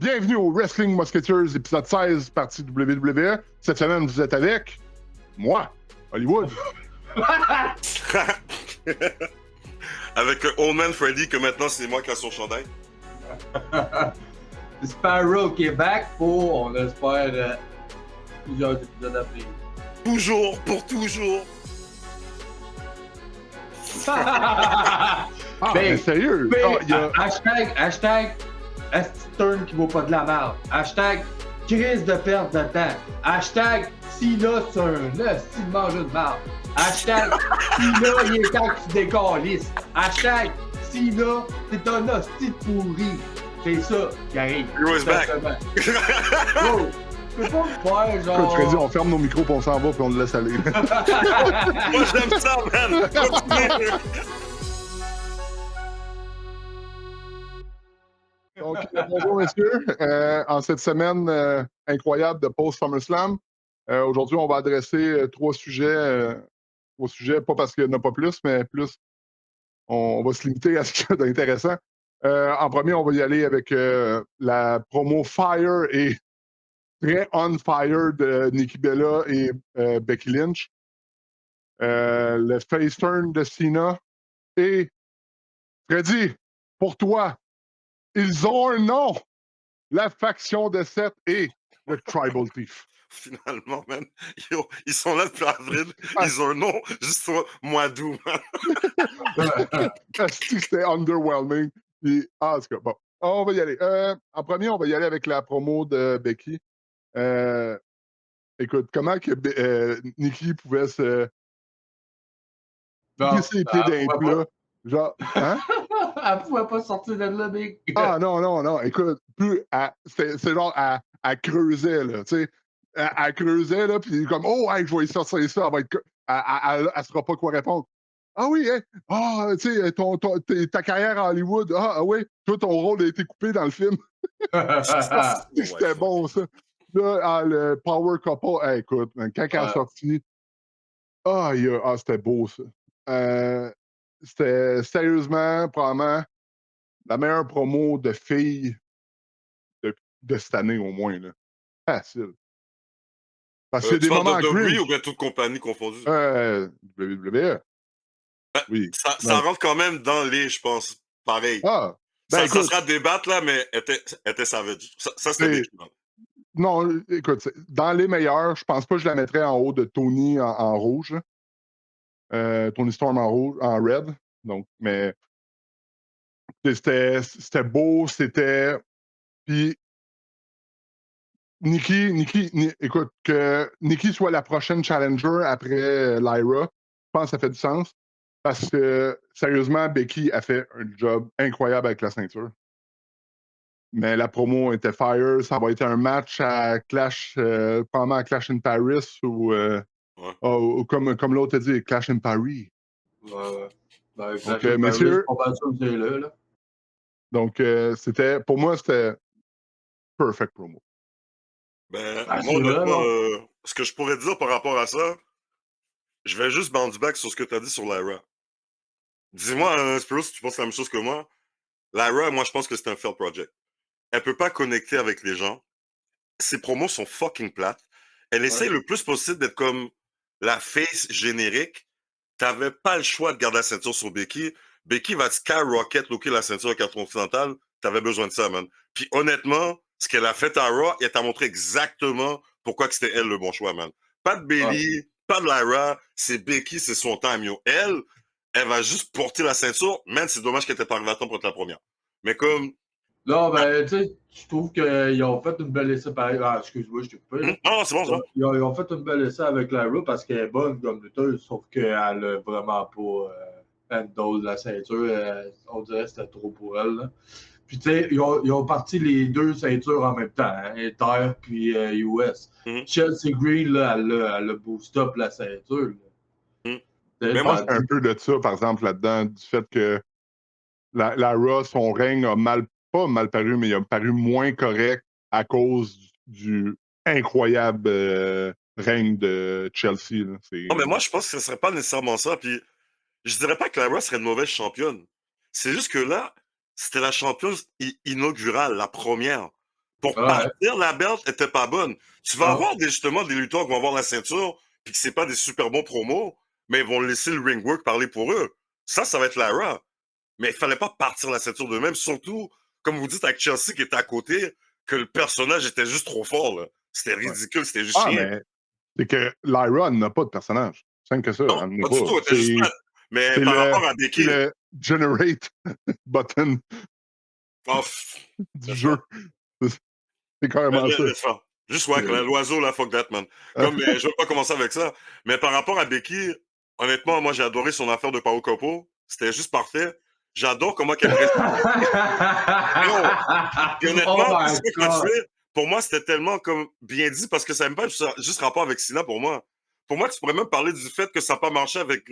Bienvenue au Wrestling Musketeers, épisode 16, partie WWE. Cette semaine, vous êtes avec moi, Hollywood. Avec Old Man Freddy, que maintenant c'est moi qui a son chandail. Sparrow qui est back pour, on espère, plusieurs épisodes à venir. Toujours, pour toujours. Ah, mais sérieux? Hashtag Turn qui vaut pas de la merde. Hashtag crise de perte de temps. Hashtag si là c'est un si mange de merde. Hashtag si là il est temps que tu décalisses. Hashtag si là t'es un hostie de pourri. C'est ça qui arrive. Heroes back. Bro, tu peux pas me faire genre. Écoute, Freddy, on ferme nos micros, puis on s'en va, puis on le laisse aller. Moi j'aime ça, man. Continuez. Donc, bonjour messieurs. En cette semaine incroyable de post-SummerSlam, aujourd'hui, on va adresser trois sujets, pas parce qu'il n'y en a pas plus, mais plus, on va se limiter à ce qu'il y a d'intéressant. En premier, on va y aller avec la promo Fire et très on fire de Nikki Bella et Becky Lynch. Le face turn de Cena. Et Freddy, pour toi, ils ont un nom! La faction de Seth et le Tribal Thief. Finalement, man, yo, ils sont là depuis avril. Ils ont un nom juste au mois d'août, man. C'était underwhelming. Puis, en tout cas, bon, on va y aller. En premier, on va y aller avec la promo de Becky. Écoute, comment que Nikki pouvait se glisser les pieds d'un plat? Genre, hein? Elle pouvait pas sortir de là, mec. Ah non. Écoute, c'est genre, elle creusait, là, tu sais. Elle creusait, là, puis comme, oh, hey, je vais y sortir ça. Elle saura pas quoi répondre. Ah oui, hein? Ah, tu sais, ta carrière à Hollywood. Ah oui, toi, ton rôle a été coupé dans le film. C'était bon, ça. Là, le Power Couple, hey, écoute, quand elle a sorti, c'était beau, ça. C'était sérieusement, probablement, la meilleure promo de filles de cette année, au moins, là. Facile. Parce qu'il y a des moments WWE ou bien toute compagnie confondue? WWE. Oui. Ça rentre quand même dans les, je pense, pareil. Ah, ça sera débattre, là, mais était savage. Ça c'était des choses. Non, écoute, dans les meilleurs, je pense pas que je la mettrais en haut de Tony en rouge. Tony Storm en rouge, en red. Donc, mais c'était beau, c'était. Puis écoute, que Nikki soit la prochaine challenger après Lyra, je pense que ça fait du sens. Parce que, sérieusement, Becky a fait un job incroyable avec la ceinture. Mais la promo était fire. Ça va être un match à Clash, probablement à Clash in Paris ou comme l'autre a dit, Clash in Paris. Ouais. Ben, Donc, messieurs. Là. Donc, pour moi, c'était perfect promo. Ben, moi, honnêtement, ce que je pourrais dire par rapport à ça, je vais juste bounce back sur ce que tu as dit sur Lyra. Dis-moi, Spiro, si tu penses la même chose que moi. Lyra, moi, je pense que c'est un fail project. Elle peut pas connecter avec les gens. Ses promos sont fucking plates. Elle essaie le plus possible d'être comme la face générique. T'avais pas le choix de garder la ceinture sur Becky. Becky va skyrocket looker la ceinture intercontinentale. T'avais besoin de ça, man. Puis honnêtement, ce qu'elle a fait à Raw, elle t'a montré exactement pourquoi que c'était elle le bon choix, man. Pas de Bayley, pas de Lyra, c'est Becky, c'est son time, yo. Elle va juste porter la ceinture. Man, c'est dommage qu'elle était pas arrivée à temps pour être la première. Mais comme... Non, ben, tu sais, je trouve qu'ils ont fait une belle essai pareil. Ah, excuse-moi, je t'ai coupé. Non, c'est bon, ça. Ils ont fait une belle essai avec Lyra parce qu'elle est bonne comme lutteuse, sauf qu'elle a vraiment pas handle la ceinture. On dirait que c'était trop pour elle. Là. Puis, tu sais, ils ont parti les deux ceintures en même temps, hein, Inter puis US. Chelsea Green, là, elle a boost up la ceinture. Mais moi, c'est un peu de ça, par exemple, là-dedans, du fait que la Raw, son règne a pas mal paru, mais il a paru moins correct à cause du incroyable règne de Chelsea. Là. Non, mais moi, je pense que ce serait pas nécessairement ça. Puis, je dirais pas que Lyra serait une mauvaise championne. C'est juste que là, c'était la championne inaugurale, la première. Pour partir, la belt était pas bonne. Tu vas avoir justement des lutteurs qui vont avoir la ceinture, puis que c'est pas des super bons promos, mais ils vont laisser le ring work parler pour eux. Ça va être Lara. Mais il fallait pas partir la ceinture d'eux-mêmes, surtout, comme vous dites, avec Chelsea qui était à côté, que le personnage était juste trop fort, là. C'était ridicule, c'était juste chiant. Mais c'est que Lyra n'a pas de personnage. C'est simple que ça. Non, pas du tout, elle était juste plate. Mais par rapport à Becky... C'est le generate button du jeu. C'est carrément ça. Juste ouais, l'oiseau, là, fuck that, man. Comme, je vais pas commencer avec ça. Mais par rapport à Becky, honnêtement, moi, j'ai adoré son affaire de Pao Copo. C'était juste parfait. J'adore comment qu'elle présente. Et honnêtement, ce que tu fais, pour moi, c'était tellement comme bien dit parce que ça n'a même pas juste rapport avec Sina pour moi. Pour moi, tu pourrais même parler du fait que ça n'a pas marché avec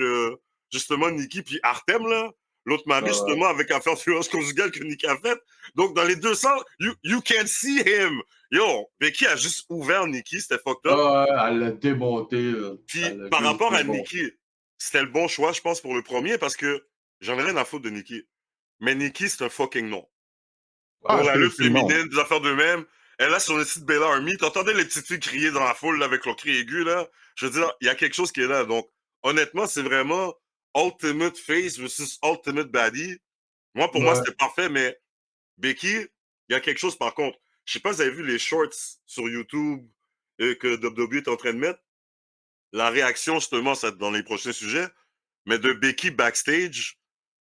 justement Nikki puis Artem, là. L'autre mari, justement, avec l'affaire de violence conjugale que Nikki a faite. Donc, dans les deux sens, you can't see him. Yo, Becky a juste ouvert Nikki, c'était fucked up. Elle l'a démonté. Puis, par rapport à Nikki, c'était le bon choix, je pense, pour le premier parce que j'en ai rien à foutre de Nikki. Mais Nikki, c'est un fucking nom. Pour la lutte féminine, des affaires d'eux-mêmes. Elle a son site Bella Army. T'entendais les petites filles crier dans la foule là, avec leur cri aigu, là. Je veux dire, il y a quelque chose qui est là. Donc, honnêtement, c'est vraiment Ultimate Face versus Ultimate Baddie. Moi, pour moi, c'était parfait, mais Becky, il y a quelque chose par contre. Je sais pas si vous avez vu les shorts sur YouTube que WWE est en train de mettre. La réaction, justement, c'est dans les prochains sujets, mais de Becky backstage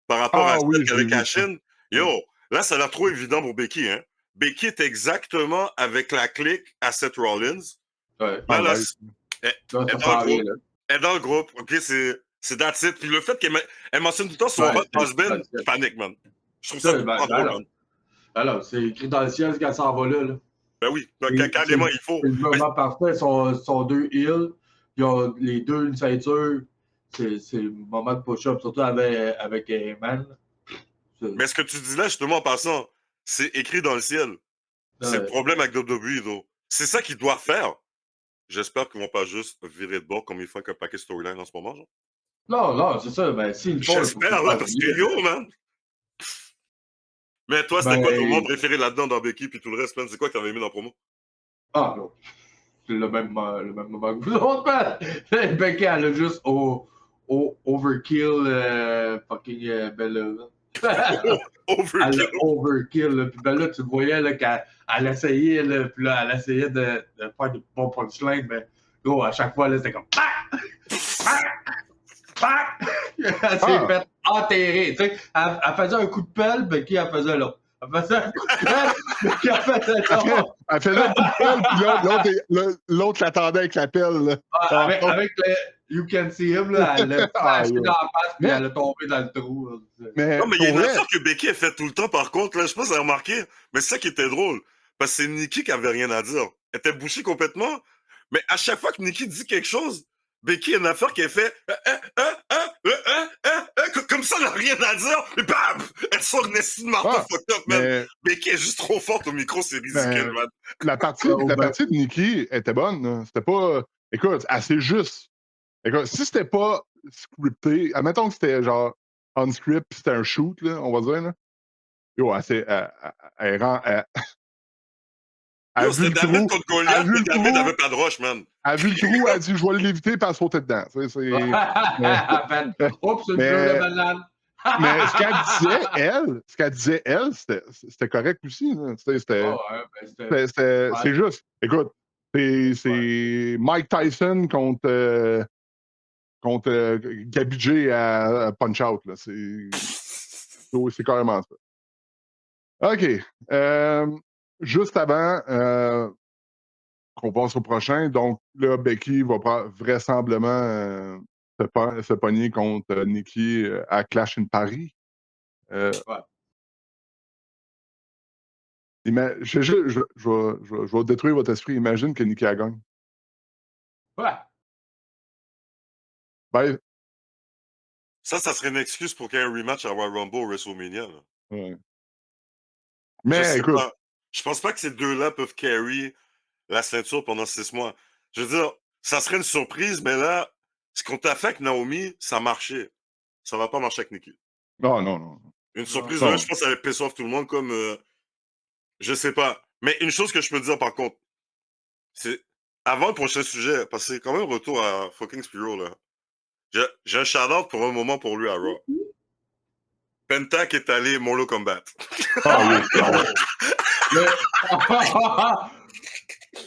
par rapport à celle qu'avec Cashin. Yo, là, ça a l'air trop évident pour Becky, hein. Becky est exactement avec la clique à Seth Rollins. Ouais. Elle est dans le groupe. OK, c'est that's it. Puis le fait qu'elle mentionne tout le temps son hot husband, je panique, man. Je trouve ça pas drôle, man. Alors, c'est écrit dans le ciel qu'elle s'en va là. Ben oui, carrément, il faut. C'est le moment parfait. Sont deux heels. Ils ont les deux une ceinture. C'est le moment de push-up, surtout avec Heyman. Mais ce que tu dis là, justement, en passant, c'est écrit dans le ciel. C'est le problème avec WWE, though. C'est ça qu'ils doivent faire. J'espère qu'ils vont pas juste virer de bord comme ils font avec un paquet storyline en ce moment, genre. Non, c'est ça. Ben, s'ils font. J'espère, là, parce que yo, man. Mais toi, c'était quoi ton moment préféré là-dedans dans Becky puis tout le reste, man? C'est quoi que t'avais mis dans la promo? Ah, non. C'est le même moment que vous autres, man. Becky, elle a juste overkill fucking Bella. Overkill. Elle a overkill. Là. Puis Bella, tu voyais là, qu'elle essayait, là, puis là, elle essayait de faire des bons punchlines, mais gros, à chaque fois, là, c'était comme elle s'est fait enterrer. Tu sais, elle faisait un coup de pelle, Becky, elle faisait l'autre. Elle faisait un coup de pelle, Becky, elle faisait l'autre. Elle faisait un coup de pelle, puis l'autre l'attendait avec la pelle. Avec le You Can See Him, là, elle l'a flashé dans la face, puis elle a tombé dans le trou. Là. Non, mais il y a une affaire que Becky a fait tout le temps, par contre, là, je sais pas si vous avez remarqué, mais c'est ça qui était drôle. Parce que c'est Nikki qui avait rien à dire. Elle était bouchée complètement, mais à chaque fois que Nikki dit quelque chose, Becky a une affaire qui est fait comme ça, elle n'a rien à dire, et bam! Elle sort une estime de marteau fucked up, man. Becky est juste trop forte au micro, c'est ridicule, man. La partie de Nikki était bonne. C'était pas. Écoute, assez juste. Écoute, si c'était pas scripté, admettons que c'était genre unscript, puis c'était un shoot, là, on va dire, là. Yo, elle rend. Yo, c'était David contre Goliath, mais David n'avait pas de roche, man. Elle a vu le trou, elle a dit, je vais l'éviter, puis elle a sauté dedans. Oups, c'est une de banane. Mais ce qu'elle disait, elle, c'était correct aussi. C'est juste. Écoute, c'est Mike Tyson contre Gabi J à Punch Out. C'est carrément ça. OK. Juste avant qu'on passe au prochain, donc là, Becky va vraisemblablement se pogner contre Nikki à Clash in Paris. Je vais détruire votre esprit. Imagine que Nikki a gagné. Ouais. Ben, ça serait une excuse pour qu'il y ait un rematch à Royal Rumble ou WrestleMania. Là. Ouais. Mais écoute. Je pense pas que ces deux-là peuvent carry la ceinture pendant 6 mois. Je veux dire, ça serait une surprise, mais là, ce qu'on t'a fait avec Naomi, ça marchait. Ça va pas marcher avec Nikki. Non. Une surprise, là, je pense que ça allait piss off tout le monde comme... je sais pas. Mais une chose que je peux dire, par contre, c'est, avant le prochain sujet, parce que c'est quand même retour à fucking Spiro, là. J'ai un shout-out pour un moment pour lui à Raw. Penta qui est allé Mortal Kombat. Ah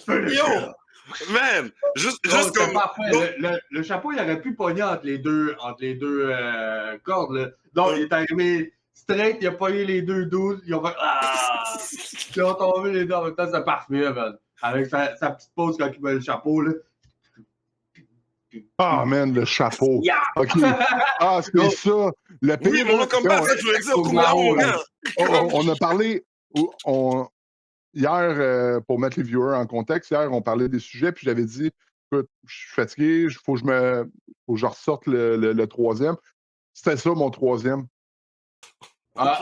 oui, Yo! Man! Juste c'est comme... parfait. Le chapeau, il aurait pu pogner entre les deux cordes. Là. Donc, il est arrivé straight, il a pogné les deux 12, ils ont fait ils ont tombé les deux en même temps, c'est parfait, man. Avec sa petite pause quand il met le chapeau, là. Ah, man, le chapeau. Yeah! OK. Ah, c'est ça. Le pire, oui, Mortal Kombat, ça, je voulais dire. Comment, mon gars? On a parlé... Hier, pour mettre les viewers en contexte, hier, on parlait des sujets, puis j'avais dit, écoute, je suis fatigué, il faut que je ressorte le troisième. C'était ça, mon troisième. Ah.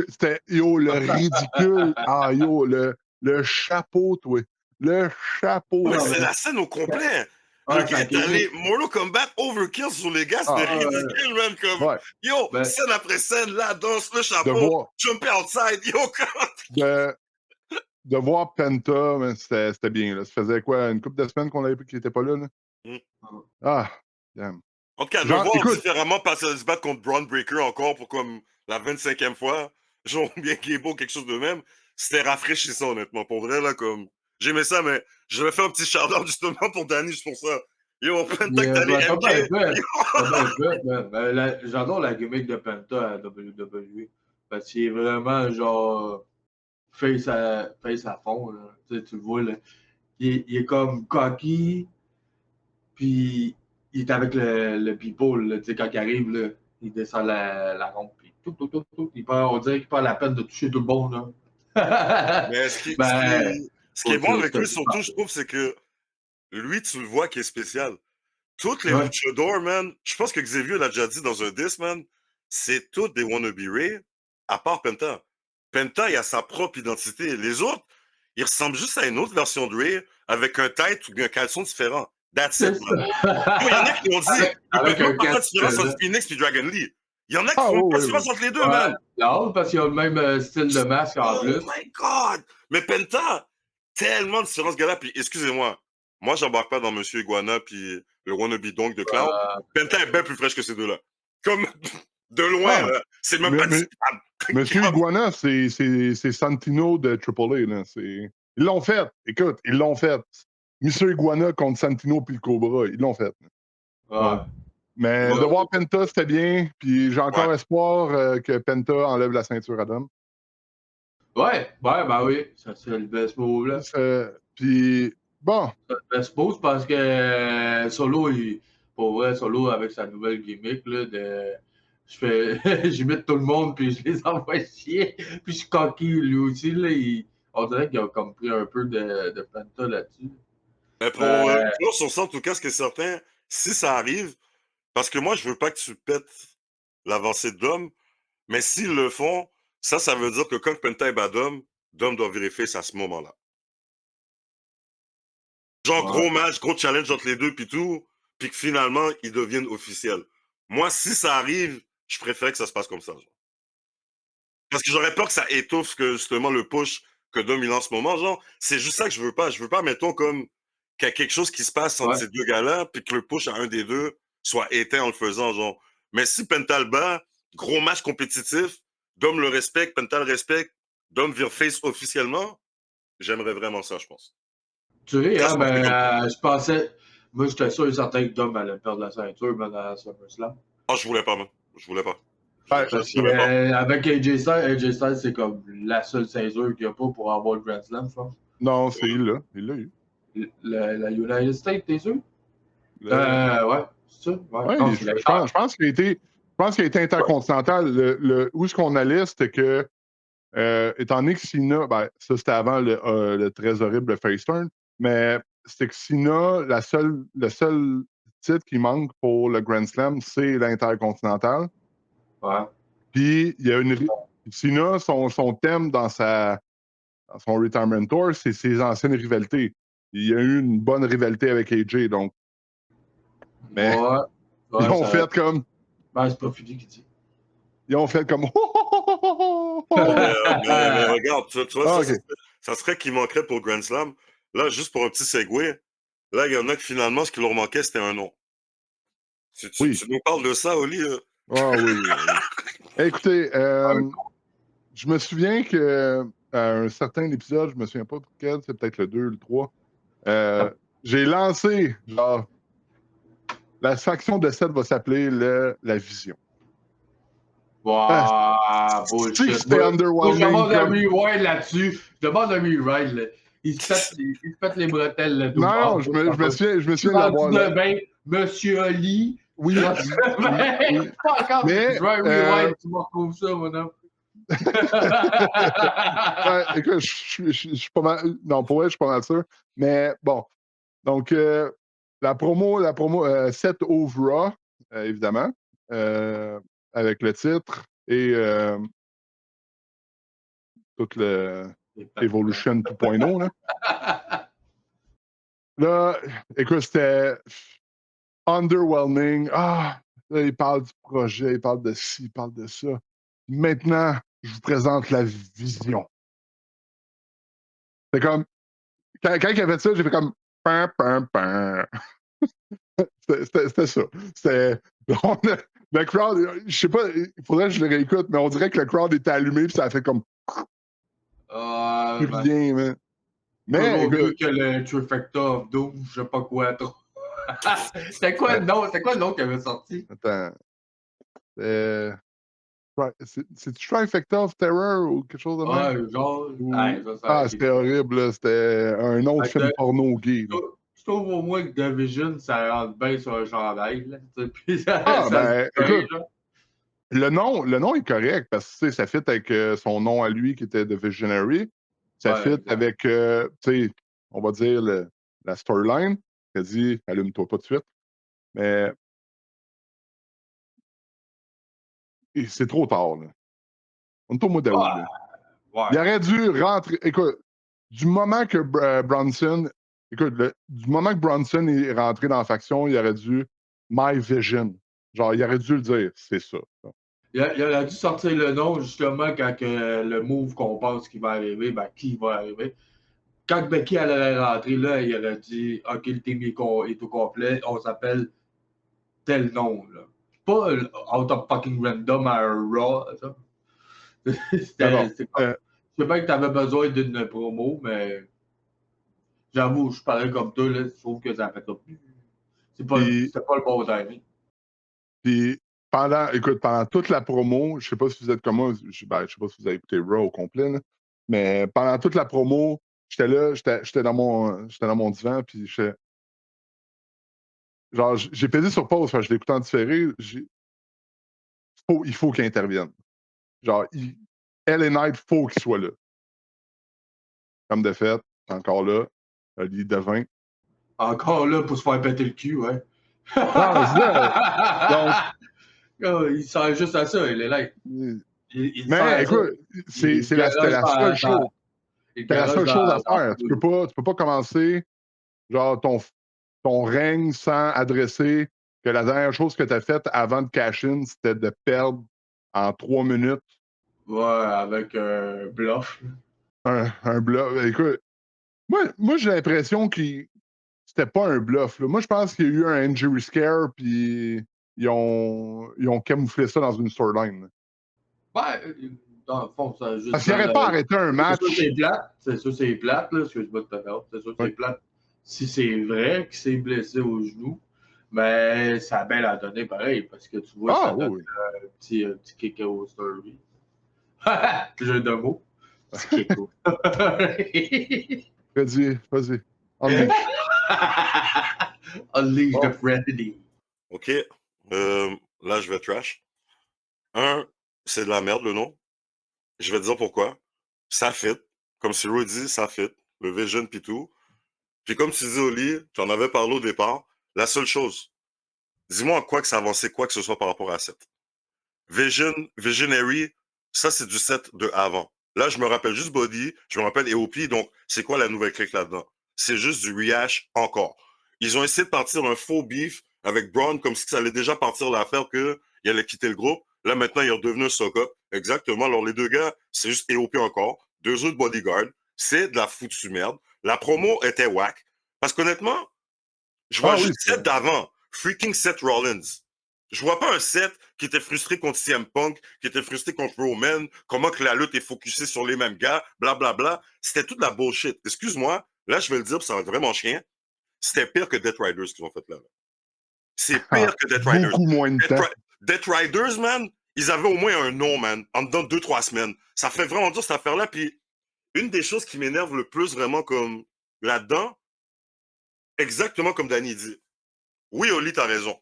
C'était, yo, le ridicule. Ah, yo, le chapeau, toi. Le chapeau. Ouais, c'est la scène au complet. Le gars est allé Mortal Kombat overkill sur les gars, c'était ridicule, man. Comme, yo, scène après scène, la danse, le chapeau, jumper outside, yo, de voir Penta, c'était bien. Là. Ça faisait quoi, une couple de semaines qu'on avait pris qu'il n'était pas là? Ah, damn. En tout cas, de voir différemment passer à se battre contre Braun Breaker encore pour comme la 25e fois, genre bien qu'il est beau, quelque chose de même, c'était rafraîchissant, honnêtement. Pour vrai, là, comme. J'aimais ça, mais je vais faire un petit shout-out justement pour Danny, juste pour ça. Yo, Penta que t'as les MK. J'adore la gimmick de Penta à WWE. Parce qu'il est vraiment genre. Face à fond, là. Tu le vois, là. Il est comme cocky, puis il est avec le people, là, quand il arrive, là, il descend la rampe, puis tout, on dirait qu'il prend la peine de toucher tout le monde, là. Mais ce qui est bon avec lui, surtout, je trouve, c'est que lui, tu le vois qui est spécial. Toutes les luchadors, man, je pense que Xavier l'a déjà dit dans un diss, man, c'est toutes des wannabe Ray, à part Penta. Penta, il a sa propre identité. Les autres, ils ressemblent juste à une autre version de Ray avec un tête ou un caleçon différent. That's it, man. Il y en a qui ont dit, il peut pas faire la différence entre Phoenix et Dragon Lee. Il y en a qui font pas la différence entre les deux, man. Non, parce qu'ils ont le même style de masque en plus. Oh my God! Mais Penta, tellement de différence, gars-là. Puis, excusez-moi, moi, j'embarque pas dans Monsieur Iguana puis le wannabe Donk de Cloud. Penta est bien plus fraîche que ces deux-là. Comme, de loin, là. C'est même pas discutable. Monsieur Iguana, c'est Santino de AAA, là. Ils l'ont fait. Écoute, ils l'ont fait. Monsieur Iguana contre Santino puis le Cobra, ils l'ont fait. Mais de voir Penta, c'était bien. Puis j'ai encore espoir que Penta enlève la ceinture à Dom. Ben oui. Ça, c'est le best move, là. Puis, bon. C'est le best move parce que Solo, pour vrai, Solo, avec sa nouvelle gimmick, là, j'imite tout le monde, puis je les envoie chier. Puis je suis cocky, lui aussi, là. On dirait qu'il a comme pris un peu de Penta là-dessus. Mais pour sur ça, en tout cas, ce qui est certain, si ça arrive, parce que moi, je veux pas que tu pètes l'avancée de Dom, mais s'ils le font, ça veut dire que quand Penta est bad Dom doit vérifier ça à ce moment-là. Genre, gros match, gros challenge entre les deux, puis tout, puis que finalement, ils deviennent officiels. Moi, si ça arrive, je préfère que ça se passe comme ça. Genre. Parce que j'aurais peur que ça étouffe que, justement, le push que Dom il a en ce moment. Genre, c'est juste ça que je veux pas. Je veux pas, mettons, comme qu'il y a quelque chose qui se passe entre ces deux gars-là, puis que le push à un des deux soit éteint en le faisant, genre. Mais si Penta le bat, gros match compétitif, Dom le respecte, Penta le respecte, Dom vire face officiellement, j'aimerais vraiment ça, je pense. Tu sais, je pensais... Moi, j'étais sûr et certain que Dom allait perdre la ceinture, mais à SummerSlam. Ah, je voulais pas, man. Je voulais pas. Parce que, avec AJ Styles, c'est comme la seule ceinture qu'il n'y a pas pour avoir le Grand Slam, je pense. Non, c'est il l'a eu. La United States, t'es sûr? Ouais, c'est ça? Ouais, je pense qu'il a été intercontinental. Où est-ce qu'on allait, c'était que, étant donné que Cena, ça c'était avant le très horrible face turn, mais c'était que Cena, le seul titre qui manque pour le Grand Slam, c'est l'intercontinental. Ouais. Puis, il y a Cena, son thème dans son Retirement Tour, c'est ses anciennes rivalités. Il y a eu une bonne rivalité avec AJ, donc. Mais ils ont fait comme. C'est pas Fuji qui dit. Ils ont fait comme. mais regarde, tu vois, ça serait qui manquerait pour Grand Slam. Là, juste pour un petit segue, là, il y en a que finalement, ce qui leur manquait, c'était un nom. Tu nous parles de ça, Oli? Ah oui. Écoutez, je me souviens que à un certain épisode, je me souviens pas de quel, c'est peut-être le 2, le 3, j'ai lancé, genre, la faction de 7 va s'appeler La Vision. Wow, bullshit. C'était underwhelming. Je demande un rewind là-dessus. Je demande un rewind, là. Il se pète les bretelles, là. Non, je me souviens de l'avoir. Demain, Monsieur Oli. Oui. Pas encore. Mais, je veux un rewind, tu me retrouves ça, mon homme. Écoute, je suis pas mal. Non, pour vrai, je suis pas mal sûr. Mais bon. Donc, la promo 7 Ovra, évidemment, avec le titre et tout le Evolution 2.0. Là, écoute, c'était underwhelming. Là, il parle du projet, il parle de ci, il parle de ça. Maintenant, je vous présente la vision. C'est comme. Quand il a fait ça, j'ai fait comme. C'était ça. Le crowd, je sais pas, il faudrait que je le réécoute, mais on dirait que le crowd était allumé puis ça a fait comme. Plus rien, man. Mais. Mieux que le Trifecta of Doom, je sais pas quoi trop. C'était quoi le nom? C'était quoi le nom qui avait sorti? Attends. C'est Trifecta of Terror ou quelque chose de même? Genre. C'était horrible, là. C'était un autre film porno gay. Je trouve au moins que The Vision, ça rentre bien sur un chandail. Là, puis écoute, le nom est correct parce que ça fit avec son nom à lui qui était The Visionary. Ça fit avec, tu sais, on va dire la storyline. Il a dit, allume-toi pas de suite. Mais c'est trop tard, là. On est au mois d'août, là. Il aurait dû rentrer. Écoute, du moment que Bronson. Écoute, du moment que Bronson est rentré dans la faction, il aurait dû My Vision. Genre, il aurait dû le dire, c'est ça. Il aurait dû sortir le nom justement quand le move qu'on pense qu'il va arriver, qui va arriver. Quand Becky allait rentrer là, il aurait dit OK, le team est au complet, on s'appelle tel nom. Là. Pas out of fucking random à un Raw. Ça. C'est comme... Je sais bien que tu avais besoin d'une promo, mais j'avoue, je parlais comme toi, là, je trouve que ça fait comme. C'était pas le bon timing. Puis pendant toute la promo, je sais pas si vous êtes comme moi, je sais pas si vous avez écouté Raw au complet, là, mais pendant toute la promo, j'étais là, j'étais dans mon divan, puis genre, j'ai pesé sur pause, je l'écoutais en différé, il faut qu'il intervienne. Genre, LA Knight, faut qu'il soit là. Comme de fait, encore là, Oli Devin. Encore là pour se faire péter le cul, ouais. Donc, il sert juste à ça, il est là. Mais écoute, c'était la seule chose. C'était la seule chose à faire. Tu peux pas commencer genre ton règne sans adresser que la dernière chose que tu as faite avant de cash in, c'était de perdre en 3 minutes. Ouais, avec un bluff. Un bluff. Écoute, moi j'ai l'impression que c'était pas un bluff. Là. Moi, je pense qu'il y a eu un injury scare, puis ils ont camouflé ça dans une storyline. Ouais, dans le fond, ça juste. Parce qu'il n'aurait pas arrêté un match. C'est sûr, c'est plate, là, excuse-moi de te faire. C'est sûr, c'est plate. Si c'est vrai qu'il s'est blessé au genou, mais ça a bien la donné pareil, parce que tu vois, ça donne un petit kick au story. Jeu de mots. Petit kick. Vas-y. Unleash. Unleash the frenzy. OK. Là, je vais trash. C'est de la merde, le nom. Je vais te dire pourquoi. Ça fit. Comme Ciro dit, ça fit. Le Vision pis tout. Puis comme tu dis, Oli, j'en avais parlé au départ. La seule chose, dis-moi en quoi que ça avançait quoi que ce soit par rapport à 7. Visionary, ça, c'est du 7 de avant. Là, je me rappelle juste Body, je me rappelle EOP, donc c'est quoi la nouvelle clique là-dedans? C'est juste du rehash encore. Ils ont essayé de partir un faux beef avec Braun comme si ça allait déjà partir l'affaire qu'il allait quitter le groupe. Là, maintenant, il est redevenu un sock-up. Exactement. Alors, les deux gars, c'est juste EOP encore. 2 autres bodyguards. c'est de la foutue merde. La promo était whack. Parce qu'honnêtement, je vois juste Seth d'avant. Freaking Seth Rollins. Je vois pas un Seth qui était frustré contre CM Punk, qui était frustré contre Roman, comment que la lutte est focusée sur les mêmes gars, blablabla. Bla, bla. C'était toute la bullshit. Excuse-moi, là, je vais le dire, puis ça va être vraiment chien. C'était pire que Death Riders qu'ils ont fait là. C'est pire que Death Riders. Beaucoup moins de temps. Death Riders, man, ils avaient au moins un nom, man, en dedans de 2-3 semaines. Ça fait vraiment dur, cette affaire-là. Puis, une des choses qui m'énerve le plus, vraiment, comme là-dedans, exactement comme Danny dit. Oui, Oli, t'as raison.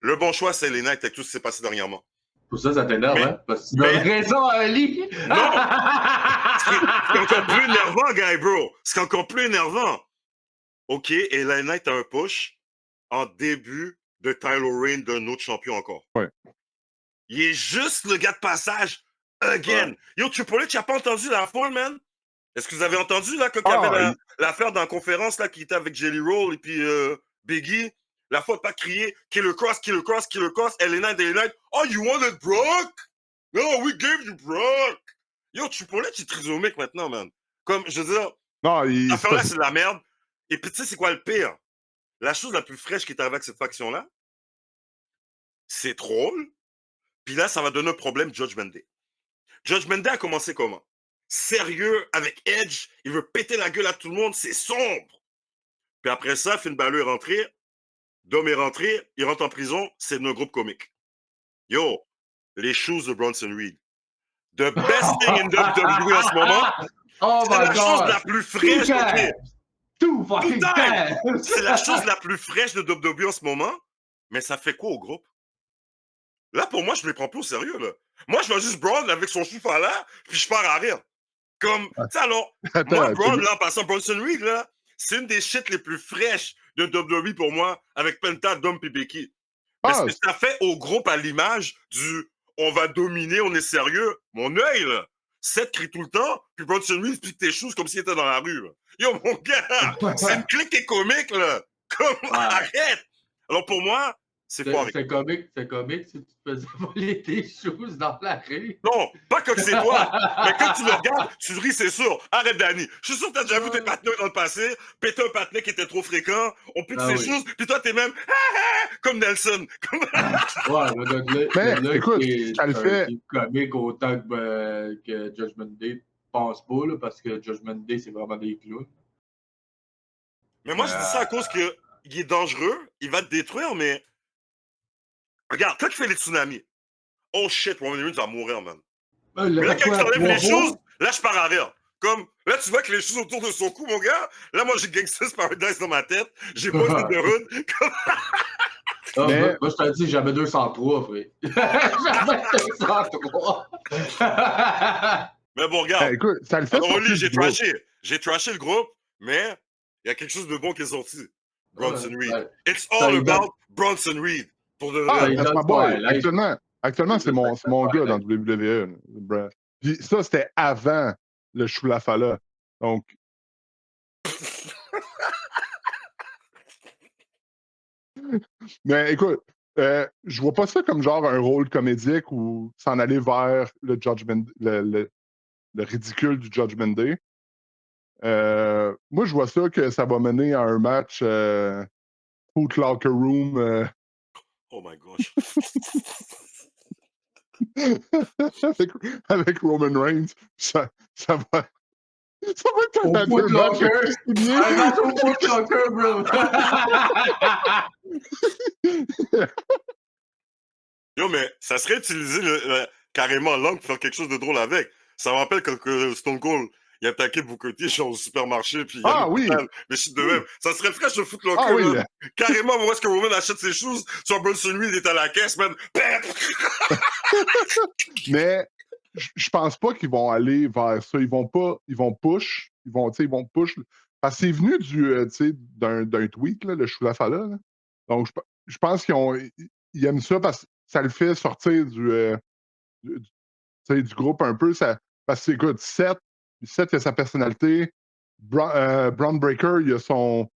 Le bon choix, c'est les Knights avec tout ce qui s'est passé dernièrement. Pour ça t'énerve, hein? Parce que tu as raison, Oli! Non! C'est encore plus énervant, guy, bro. C'est encore plus énervant. OK, et la Knight a un push en début de Tyler Rayne d'un autre champion encore. Ouais. Il est juste le gars de passage again. Ouais. Yo, Triple H, tu n'as pas entendu la foule, man? Est-ce que vous avez entendu, là, quand il y avait l'affaire dans la conférence, là, qui était avec Jelly Roll et puis Biggie? La fois de pas crier Killer Cross, Killer Cross, Killer Cross, LA Knight, oh, you wanted Brock? No, we gave you Brock. Yo, Triple H est trisomique maintenant, man. Comme, je veux dire, l'affaire-là, c'est de la merde. Et puis, tu sais, c'est quoi le pire? La chose la plus fraîche qui est arrivée avec cette faction-là, c'est drôle. Puis là, ça va donner un problème Judgment Day. Judgment Day a commencé comment? Sérieux, avec Edge, il veut péter la gueule à tout le monde, c'est sombre. Puis après ça, Finn Balor est rentré, Dom est rentré, il rentre en prison, c'est notre groupe comique. Yo, les shoes de Bronson Reed. The best thing in WWE en ce moment, c'est la chose la plus fraîche. C'est la chose la plus fraîche de WWE en ce moment, mais ça fait quoi au groupe? Là, pour moi, je ne les prends plus au sérieux, là. Moi, je vois juste Braun avec son chiffre là, puis je pars à rire. Comme, tu sais, alors, moi, Braun, là, en passant Bronson Reed, là, c'est une des shit les plus fraîches de WWE pour moi, avec Penta, Dom et Becky. Parce que ça fait au groupe à l'image du on va dominer, on est sérieux. Mon œil, là, Seth crie tout le temps, puis Bronson Reed pique tes choses comme s'il était dans la rue. Là. Yo, mon gars, c'est une clique qui est comique, là. Comme, arrête! Alors, pour moi, c'est foiré. C'est comique si tu te faisais voler tes choses dans la rue. Non, pas que c'est toi. Mais quand tu le regardes, tu ris, c'est sûr. Arrête, Danny. Je suis sûr que t'as déjà vu tes partenaires dans le passé, péter un partenaire qui était trop fréquent, on pique ses choses, puis toi, t'es même comme Nelson. Mais écoute, ça le fait. C'est comique autant que Judgment Day pense pas, là, parce que Judgment Day, c'est vraiment des clowns. Mais moi, je dis ça à cause qu'il est dangereux, il va te détruire, mais. Regarde, quand tu fais les tsunamis, oh shit, Roman Reigns va mourir, man. Mais là, quand tu enlèves les choses, là, je pars à rire. Comme, là, tu vois que les choses autour de son cou, mon gars, là, moi, j'ai Gangsta's Paradise dans ma tête, j'ai pas de Hood. Mais... Moi, je t'ai dit, j'avais 203, frère. J'avais 203. Mais bon, regarde. Écoute, ça le fait. Alors, j'ai trashé le groupe, mais il y a quelque chose de bon qui est sorti. Bronson Reed. It's all about Bronson Reed. Actuellement, c'est mon gars dans WWE. Puis ça, c'était avant le Shulafala. Donc. Mais écoute, je vois pas ça comme genre un rôle comédique ou s'en aller vers le Judgment, le ridicule du Judgment Day. Moi, je vois ça que ça va mener à un match Foot Locker Room. Oh my gosh. avec Roman Reigns, ça va être un Foot Locker. Au Foot Locker, bro. Yo, mais ça serait utilisé carrément l'angle pour faire quelque chose de drôle avec. Ça me rappelle quand Stone Cold il a attaqué Booker T au supermarché, puis les shit de même. Ça serait fraîche au Foot Locker, oui. Carrément, où est-ce que Roman achète ses choses, sur Bronson Reed est à la caisse, man. Mais je pense pas qu'ils vont aller vers ça. Ils vont push. Ils vont push. Parce que c'est venu d'un tweet, là, le Shulafala. Donc, je pense qu'ils aiment ça parce que ça le fait sortir du groupe un peu. Parce que, écoute, Seth, il a sa personnalité. Braun Breaker, il a son.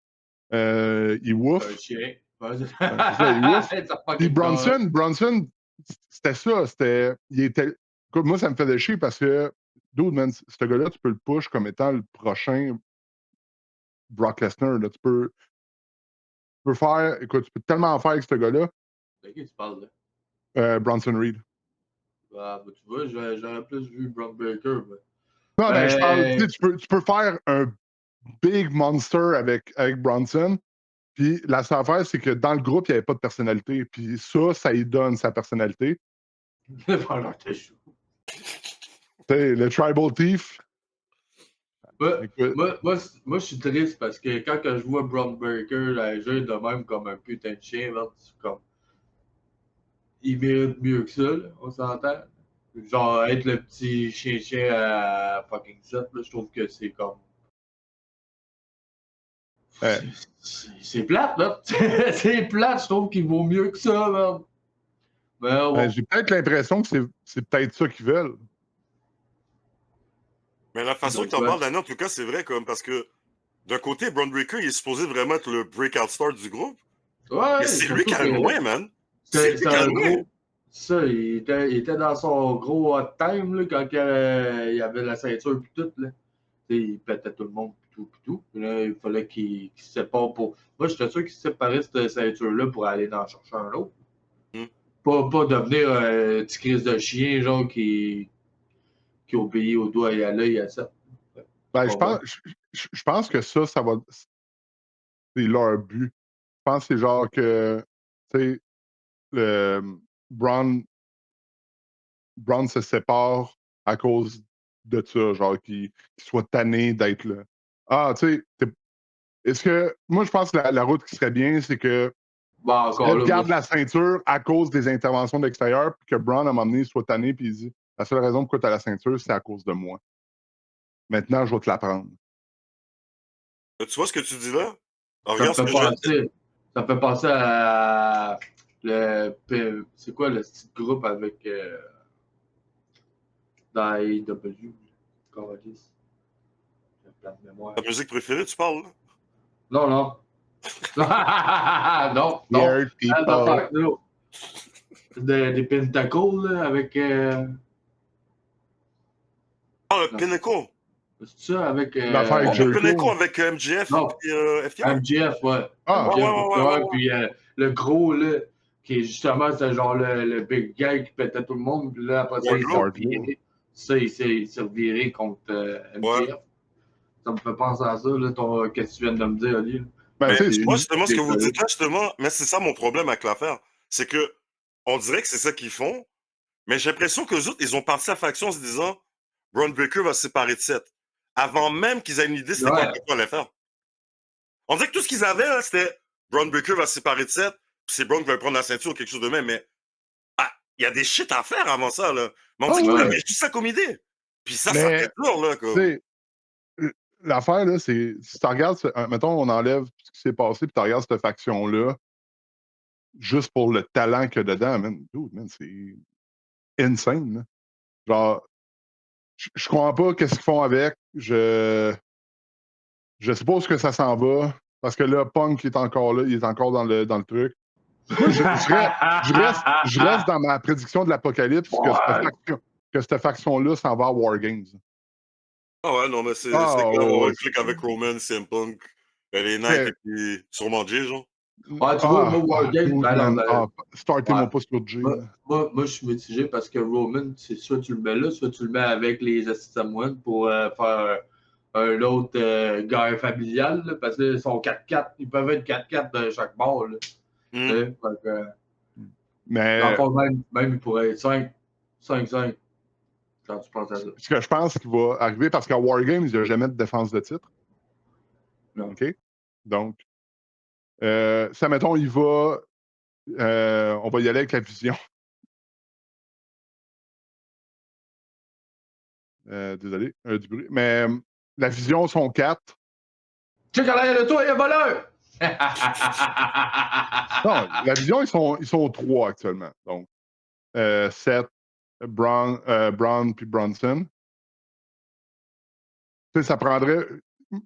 Il wouf. Il wouf. Puis Bronson, c'était ça. Écoute, moi, ça me fait de chier parce que dude, man, ce gars-là, tu peux le push comme étant le prochain Brock Lesnar. Là. Tu peux faire, écoute, tu peux tellement faire avec ce gars-là. De qui tu parles, Bronson Reed. bah, tu vois, j'aurais plus vu Brock Baker. Non, ben, je parle, tu peux faire un big monster avec Bronson. Puis la seule affaire, c'est que dans le groupe, il n'y avait pas de personnalité. Puis ça lui donne sa personnalité. Le Tribal Thief. Moi, je suis triste parce que quand je vois Brock Baker agir de même comme un putain de chien, là, comme... il mérite mieux que ça, là, on s'entend. Genre, être le petit chien-chien à fucking 7, là, je trouve que c'est comme... C'est plate, là. C'est plate, je trouve qu'il vaut mieux que ça, man. Ben, j'ai peut-être l'impression que c'est peut-être ça qu'ils veulent. Mais la façon que tu en parles, Daniel, en tout cas, c'est vrai, comme parce que d'un côté, Braun Breaker, il est supposé vraiment être le breakout star du groupe. Ouais, mais c'est lui qui a le moins, man. C'est lui qui a le moins. Ça, il était dans son gros hot time là, quand il y avait la ceinture et tout. Là. Il pétait tout le monde et tout. Là, il fallait qu'il se sépare pour. Moi, j'étais sûr qu'il se séparait cette ceinture-là pour aller en chercher un autre. Pas devenir un petit crise de chien, genre qui obéit au doigt et à l'œil à ça. Ben, je pense que ça va. C'est leur but. Je pense que c'est genre que, tu sais, le Braun se sépare à cause de ça, genre qu'il soit tanné d'être là. Ah, tu sais, est-ce que. Moi, je pense que la route qui serait bien, c'est que Seth garde la ceinture à cause des interventions de l'extérieur, puis que Braun, à un moment donné, soit tanné, puis il dit la seule raison pourquoi tu as la ceinture, c'est à cause de moi. Maintenant, je vais te la prendre. Tu vois ce que tu dis là? Alors, ça me fait penser à c'est quoi le petit groupe avec dans AEW? Ta musique préférée, tu parles là? Non, non. non. Des Pentacles là, avec. Ah, le Pinnacle! C'est ça, avec. Le Pinnacle avec MJF et FTR? MJF, ouais. Ah, ouais. Puis le gros, là, qui est justement, c'est genre le big guy qui pétait tout le monde. Puis là, après ça, il s'est reviré contre MJF. Ça me fait penser à ça, là, qu'est-ce que tu viens de me dire, Ali. Ben, moi, justement, ce que vous dites là, justement, mais c'est ça mon problème avec l'affaire. C'est que on dirait que c'est ça qu'ils font, mais j'ai l'impression qu'eux autres, ils ont parti à faction en se disant Braun Breaker va se séparer de Seth. Avant même qu'ils aient une idée, c'était quoi qu'on allait faire. On dirait que tout ce qu'ils avaient, là, c'était Braun Breaker va se séparer de Seth, puis c'est Braun qui va prendre la ceinture ou quelque chose de même, mais il y a des shit à faire avant ça, là. Mais on dirait qu'ils avaient juste ça comme idée. Puis ça fait dur, là. L'affaire, là, c'est, si tu regardes, mettons, on enlève ce qui s'est passé, puis tu regardes cette faction-là, juste pour le talent qu'il y a dedans, man, dude, man, c'est insane, là. Genre, je comprends pas qu'est-ce qu'ils font avec. Je suppose que ça s'en va, parce que là, Punk est encore là, il est encore dans le truc. Moi, je reste dans ma prédiction de l'apocalypse que cette faction-là s'en va à War Games. Ah ouais, non, mais c'est clair, le clic avec Roman, CM Punk, les Knights et puis sûrement Jay, genre. Ah, tu vois, moi, War Games, startez-moi pas sur Jay. Moi, je suis mitigé parce que Roman, c'est soit tu le mets là, soit tu le mets avec les Samoans pour faire un autre guerre familiale, là, parce qu'ils sont 4-4, ils peuvent être 4-4 de chaque bord. Là. Mais. Même ils pourraient être 5-5. Quand tu penses à ça. Ce que je pense qu'il va arriver, parce qu'à War Games, il n'y a jamais de défense de titre. Non. OK? Donc, ça, mettons, il va. On va y aller avec la vision. Désolé, du bruit. Mais la vision sont 4. Check à l'arrière de toi, il y a un voleur! Non, la vision, ils sont 3 actuellement. Donc, Seth, Braun puis Bronson. Tu sais, ça prendrait.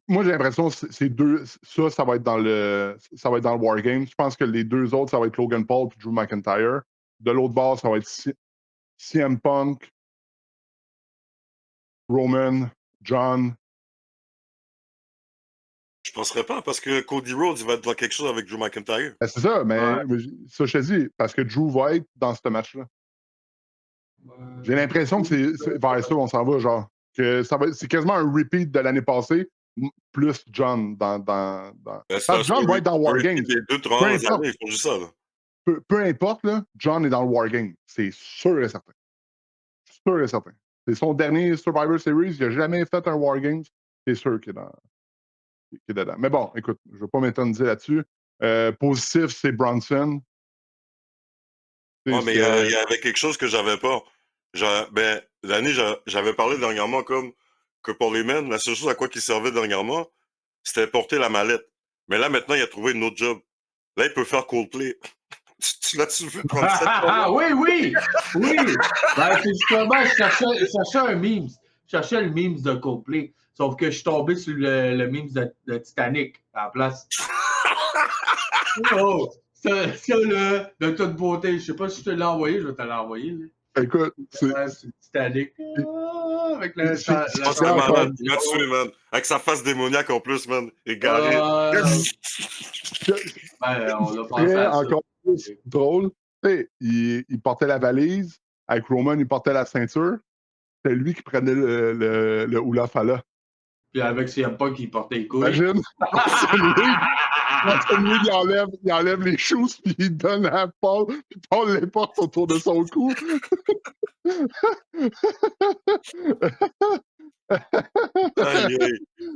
Moi, j'ai l'impression que c'est deux. Ça va être dans le War Games. Je pense que les deux autres, ça va être Logan Paul et Drew McIntyre. De l'autre bord, ça va être CM Punk, Roman, John. Je penserais pas, parce que Cody Rhodes, il va être dans quelque chose avec Drew McIntyre. Ben, c'est ça, mais ça, je te dis, parce que Drew va être dans ce match-là. J'ai l'impression que c'est vers ça qu'on s'en va, genre. Que c'est quasiment un repeat de l'année passée, plus John dans. Parce que John va être dans War Games. Les 2-3 années, ils font juste ça, là. Peu importe, là, John est dans le War Game. C'est sûr et certain. Sûr et certain. C'est son dernier Survivor Series. Il n'a jamais fait un War Games. C'est sûr qu'il est dedans. Mais bon, écoute, je ne vais pas m'étonner là-dessus. Positif, c'est Bronson. Ouais, mais il y avait quelque chose que j'avais pas. L'année, j'avais parlé dernièrement comme que pour les men, la seule chose à quoi il servait dernièrement, c'était porter la mallette. Mais là, maintenant, il a trouvé une autre job. Là, il peut faire Coldplay. Tu l'as-tu vu prendre cette oui! Ben, c'est justement, je cherchais un meme. Je cherchais le meme de Coldplay. Sauf que je suis tombé sur le meme de Titanic à la place. Oh! Ça, là, de toute beauté. Je sais pas si je te l'ai envoyé, je vais te l'envoyer. Écoute, c'est Titanic. Avec la malade. Il m'a tué, man. Avec sa face démoniaque en plus, man. Égaré. On l'a pensé à ça. Encore plus drôle. Il portait la valise. Avec Roman, il portait la ceinture. C'était lui qui prenait le Hula Fala. Puis avec CM Punk, il portait les couilles. Imagine. Lui, il enlève les choses, puis il donne à Paul, puis Paul les porte autour de son cou.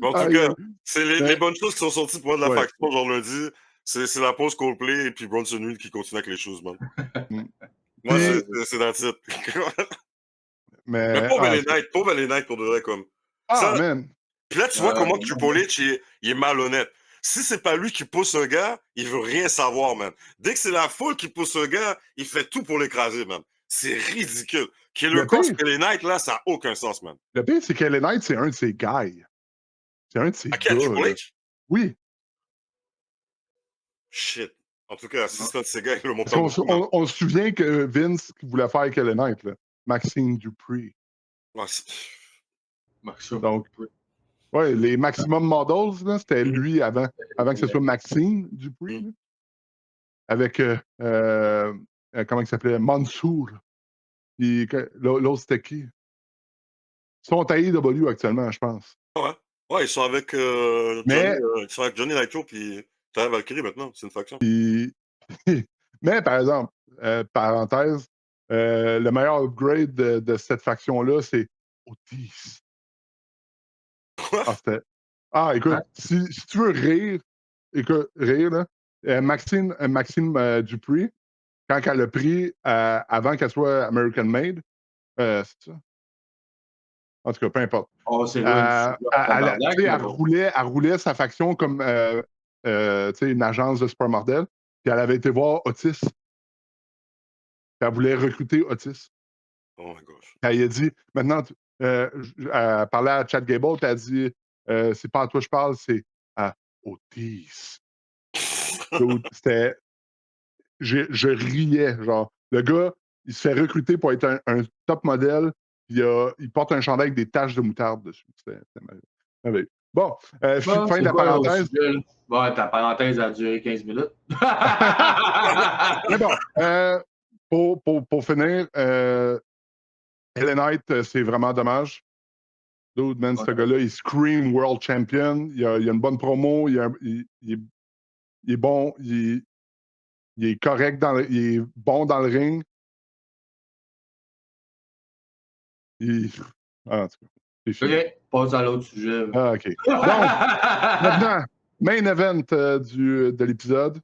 En tout cas, c'est les bonnes choses qui sont sorties pour moi de la faction, genre lundi. C'est la pause Coldplay et puis Bronson Reed qui continue avec les choses, man. Moi, c'est dans le titre. Mais pauvre les Knights pour de vrai, comme. Man. Puis là, tu vois comment Triple H, il est malhonnête. Si c'est pas lui qui pousse un gars, il veut rien savoir, man. Dès que c'est la foule qui pousse un gars, il fait tout pour l'écraser, man. C'est ridicule. Le cause que les Knights, là, ça n'a aucun sens, man. Le pire, c'est que les Knights, c'est un de ses gars. C'est un de ses gars. À Triple H? Oui. Shit. En tout cas, si c'est un de ces gars, il le monte on se souvient que Vince voulait faire avec les Knights, là. Maxime Dupree. Donc, ouais, les Maximum Models, c'était lui avant que ce soit Maxime Dupree. Avec, comment il s'appelait? Mansour. L'autre, c'était qui? Ils sont à AEW actuellement, je pense. Ouais, ils sont avec, Johnny Nitro puis Taya Valkyrie maintenant. C'est une faction. Mais, par exemple, parenthèse, le meilleur upgrade de cette faction-là, c'est Otis. Écoute, si tu veux rire, là, Maxime Dupree, quand elle a pris, avant qu'elle soit American Made, c'est ça? En tout cas, peu importe. Elle roulait sa faction comme une agence de supermodèle, puis elle avait été voir Otis. Elle voulait recruter Otis. Oh my gosh. Elle a dit, maintenant, elle parlait à Chad Gable, puis elle a dit, c'est pas à toi que je parle, c'est à Otis. C'était. Je riais, genre. Le gars, il se fait recruter pour être un top modèle, puis il porte un chandail avec des taches de moutarde dessus. C'était merveilleux. Bon, fin de la parenthèse. Bon, ta parenthèse a duré 15 minutes. Mais bon, pour finir, LA Knight, c'est vraiment dommage. Dude, man, ce gars-là, il scream World Champion. Il a une bonne promo. Il est bon. Il est correct. Il est bon dans le ring. En tout cas, c'est fini. OK, passe à l'autre sujet. OK. Donc, maintenant, main event de l'épisode.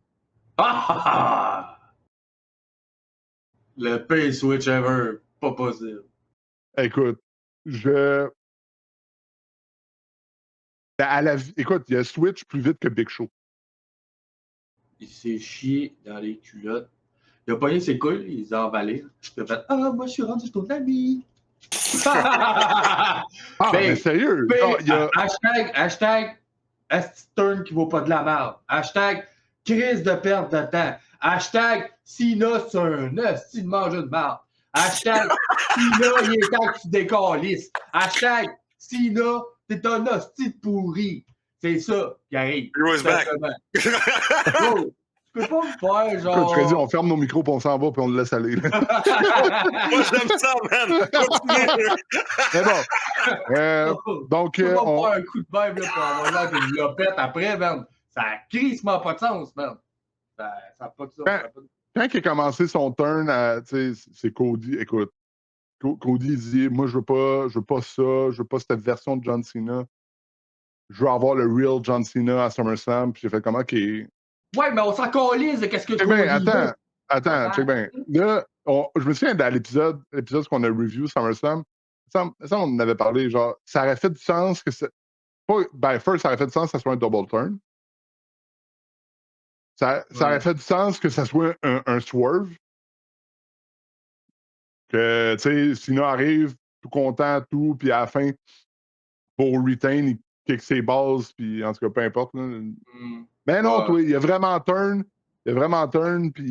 Le pay switch ever. Pas possible. Écoute, écoute, il y a Switch plus vite que Big Show. Il s'est chié dans les culottes. Il a pogné ses couilles, il les a emballés. Je te fais moi je suis rendu ton ami. Mais sérieux. Hashtag turn qui vaut pas de la merde. Hashtag crise de perte de temps. Hashtag Sina c'est un esti de manger de merde. Hashtag Sina il est temps que tu décalisses. Hashtag Cena, t'es un hostie de pourri. C'est ça qui arrive. Hero is back. Bro, tu peux pas me faire genre. Écoute, Freddy, on ferme nos micros, puis on s'en va, puis on le laisse aller. Moi, j'aime ça, man. Continue. Mais bon. Donc, tu peux pas me faire un coup de bain là, pour avoir l'air d'une lopette après, man. Ça a crissement pas de sens, man. Ça n'a pas de sens. Quand il a commencé son turn, c'est Cody. Écoute, Cody dit, moi, je veux pas ça, je veux pas cette version de John Cena. Je veux avoir le real John Cena à SummerSlam. Puis j'ai fait comme, OK. Ouais, mais on s'en calise de qu'est-ce que tu veux. Attends, check bien. Là, je me souviens dans l'épisode qu'on a review SummerSlam, ça, on en avait parlé, genre, ça aurait fait du sens que ça aurait fait du sens que ça soit un double turn. Ça aurait fait du sens que ça soit un swerve. Que, tu sais, Cena arrive, tout content, tout, puis à la fin, pour retain, il kick ses bases, puis en tout cas, peu importe. Là. Mais non, toi, il a vraiment turn, puis...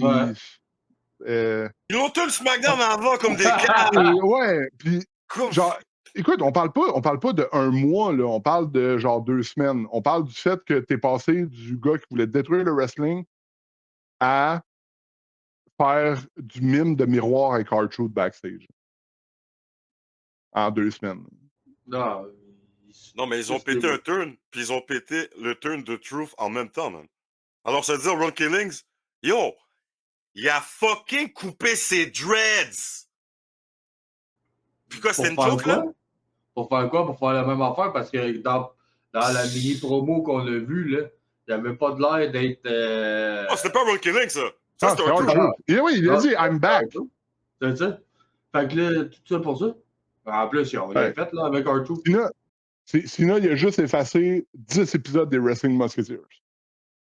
Ils l'ont tous SmackDown avant comme des cannes. Ouais, puis genre, écoute, on parle pas de un mois, là, on parle de genre 2 semaines. On parle du fait que t'es passé du gars qui voulait détruire le wrestling à faire du mime de miroir avec R-Truth backstage. En 2 semaines. Non, mais ils ont pété un turn, puis ils ont pété le turn de Truth en même temps, man. Alors, ça veut dire, Ron Killings, yo, il a fucking coupé ses dreads. Puis quoi, c'était une joke, là? Pour faire quoi? Pour faire la même affaire? Parce que dans la mini-promo qu'on a vue, là, il n'y avait pas de l'air d'être... Oh, c'était pas Ron Killings, ça. Ça, c'était R-Truth. Oui, il a dit « I'm back ». C'est ça. Fait que là, tout ça pour ça. En plus, ils ont rien fait, là, avec R-Truth. Sinon, il a juste effacé 10 épisodes des Wrestling Musketeers.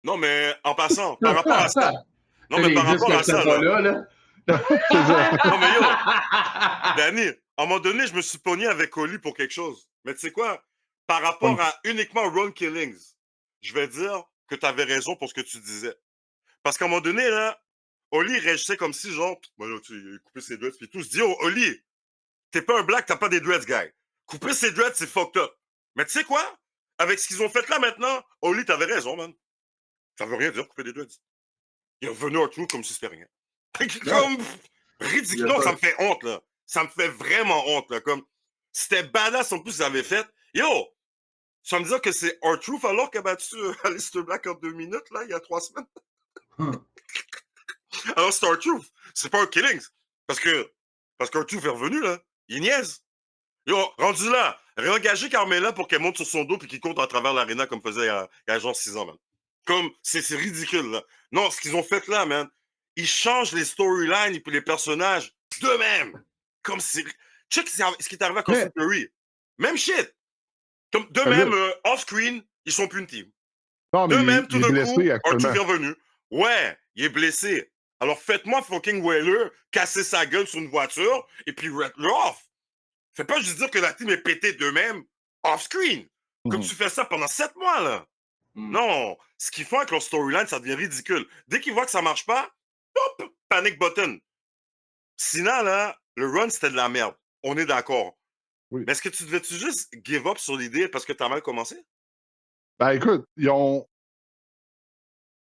Non, mais en passant, par rapport à ça... Non, mais par rapport à ça, là. Non, mais yo, Danny, à un moment donné, je me suis pogné avec Oli pour quelque chose. Mais tu sais quoi? Par rapport à uniquement Ron Killings, je vais dire que tu avais raison pour ce que tu disais. Parce qu'à un moment donné, là, Oli réagissait comme si, genre, là, il a coupé ses dreads, puis tout. Je dis, oh, Oli, t'es pas un black, t'as pas des dreads, guy. Couper ses dreads, c'est fucked up. Mais tu sais quoi? Avec ce qu'ils ont fait là maintenant, Oli, t'avais raison, man. Ça veut rien dire, couper des dreads. Il est revenu à tout comme si c'était rien. Comme, ridicule. Non, ça me fait honte, là. Ça me fait vraiment honte, là. Comme, c'était badass en plus, ils avaient fait. Yo! Ça me dit que c'est R-Truth alors qu'il a battu Aleister Black en 2 minutes, là, il y a 3 semaines. Alors, c'est R-Truth. C'est pas un Killings. Parce que R-Truth est revenu, là. Il niaise. Yo, rendu là, réengager Carmella pour qu'elle monte sur son dos puis qu'il compte à travers l'aréna comme faisait il y a genre 6 ans, man. Comme, c'est ridicule, là. Non, ce qu'ils ont fait là, man, ils changent les storylines et puis les personnages d'eux-mêmes. Comme c'est... Check ce qui est arrivé à Austin Theory. Même shit. Comme d'eux-mêmes, off-screen, ils sont plus une team. D'eux-mêmes, tout d'un coup, R-Truth est revenu. Ouais, il est blessé. Alors faites-moi fucking Whaler casser sa gueule sur une voiture et puis let off. Fais pas juste dire que la team est pétée d'eux-mêmes off-screen. Comme tu fais ça pendant 7 mois, là. Non, ce qu'ils font avec leur storyline, ça devient ridicule. Dès qu'ils voient que ça marche pas, hop, panic button. Sinon, là, le run, c'était de la merde. On est d'accord. Oui. Mais est-ce que tu devais-tu juste give up sur l'idée parce que t'as mal commencé? Ben écoute, ils ont...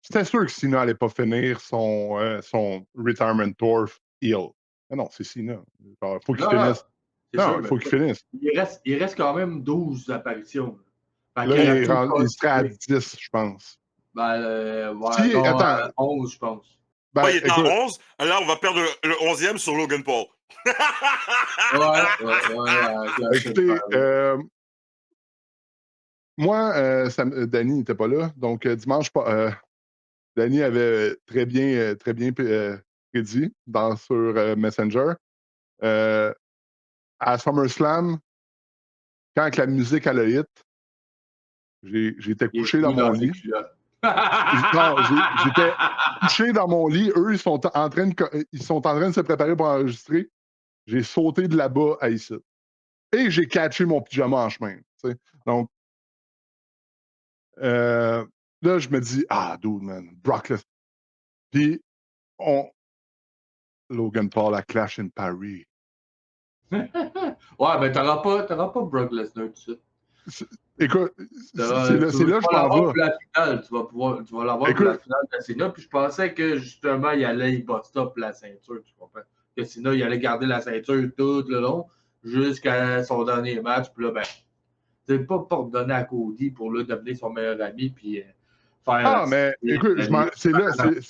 C'était sûr que Cena allait pas finir son retirement tour heel. Mais non, c'est Cena. Il faut qu'il finisse. Non, il faut qu'il finisse. Il reste quand même 12 apparitions. Là, il serait à 10, je pense. Ben, ouais, si, non, attends. 11, je pense. Ben, il est écoute, à 11. Là, on va perdre le 11e sur Logan Paul. ouais. Écoutez, moi, Danny n'était pas là. Donc, dimanche, Danny avait très bien prédit sur Messenger. À SummerSlam, quand la musique à la hit, j'étais couché dans mon lit. Non, j'étais couché dans mon lit. Eux, ils sont en train de se préparer pour enregistrer. J'ai sauté de là-bas à ici. Et j'ai catché mon pyjama en chemin. T'sais. Donc, là, je me dis, dude, man, Brock Lesnar. Puis, Logan Paul à Clash in Paris. Ouais, ben t'auras pas Brock Lesnar tout de suite. Écoute, c'est là que je vas m'en l'avoir vais. pour la finale. Tu vas l'avoir pour la Écoute, finale de Cena. Puis je pensais que justement, il allait y bust up la ceinture, tu comprends? Que Cena, il allait garder la ceinture tout le long jusqu'à son dernier match. Puis là, ben, c'est pas redonner à Cody pour là, devenir son meilleur ami. Puis faire. mais écoute, c'est là que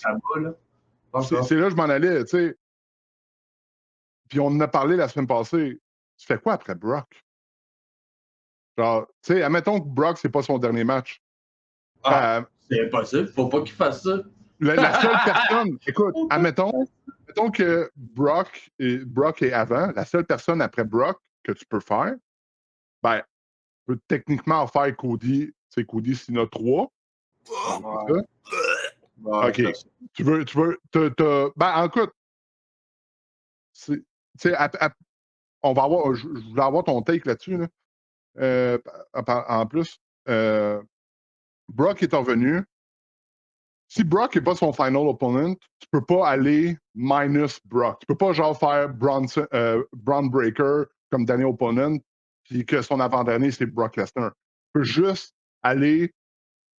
je m'en allais, tu sais. Puis on en a parlé la semaine passée. Tu fais quoi après Brock? Genre, tu sais, admettons que Brock, c'est pas son dernier match. C'est impossible. Faut pas qu'il fasse ça. La seule personne, écoute, admettons que Brock est avant, la seule personne après Brock que tu peux faire, ben, tu peux techniquement faire Cody, c'est Cody Cena 3. Ouais. OK. Tu veux, ben, écoute, tu sais, on va avoir, je voulais avoir ton take là-dessus, là. En plus, Brock est revenu. Si Brock n'est pas son final opponent, tu peux pas aller minus Brock. Tu peux pas genre faire Braun Breaker comme dernier opponent, puis que son avant-dernier, c'est Brock Lesnar. Tu peux juste aller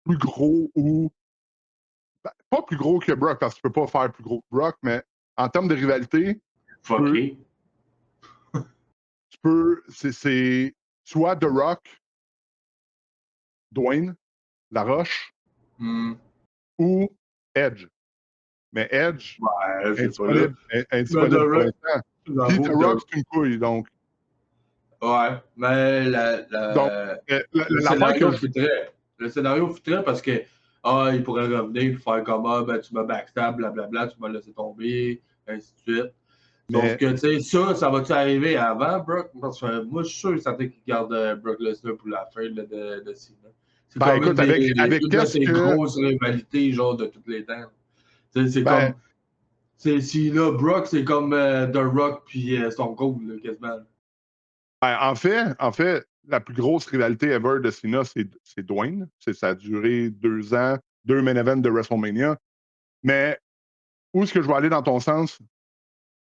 plus gros ou... Ben, pas plus gros que Brock, parce que tu peux pas faire plus gros que Brock, mais en termes de rivalité, Fucké. c'est soit The Rock, Dwayne, La Roche, ou Edge. Mais Edge, indisponible pour l'instant. Puis The Rock, c'est une couille, donc. Ouais, mais Donc, le scénario fitterait. Le scénario fitterait parce que il pourrait revenir et faire comme ben, tu m'as backstab, blablabla, tu m'as laissé tomber, ainsi de suite. Sauf que, tu sais, ça va-tu arriver avant Brock? Parce que moi, je suis sûr et certain qu'il garde Brock Lesnar pour la fin de Cena. C'est ben, comme écoute, avec une de ces grosses rivalités, genre, de tous les temps. C'est comme. Cena, Brock, c'est comme The Rock puis Stone Cold, là, quasiment. Ben, en fait, la plus grosse rivalité ever de Cena, c'est Dwayne. Ça a duré 2 ans, 2 main events de WrestleMania. Mais où est-ce que je vais aller dans ton sens?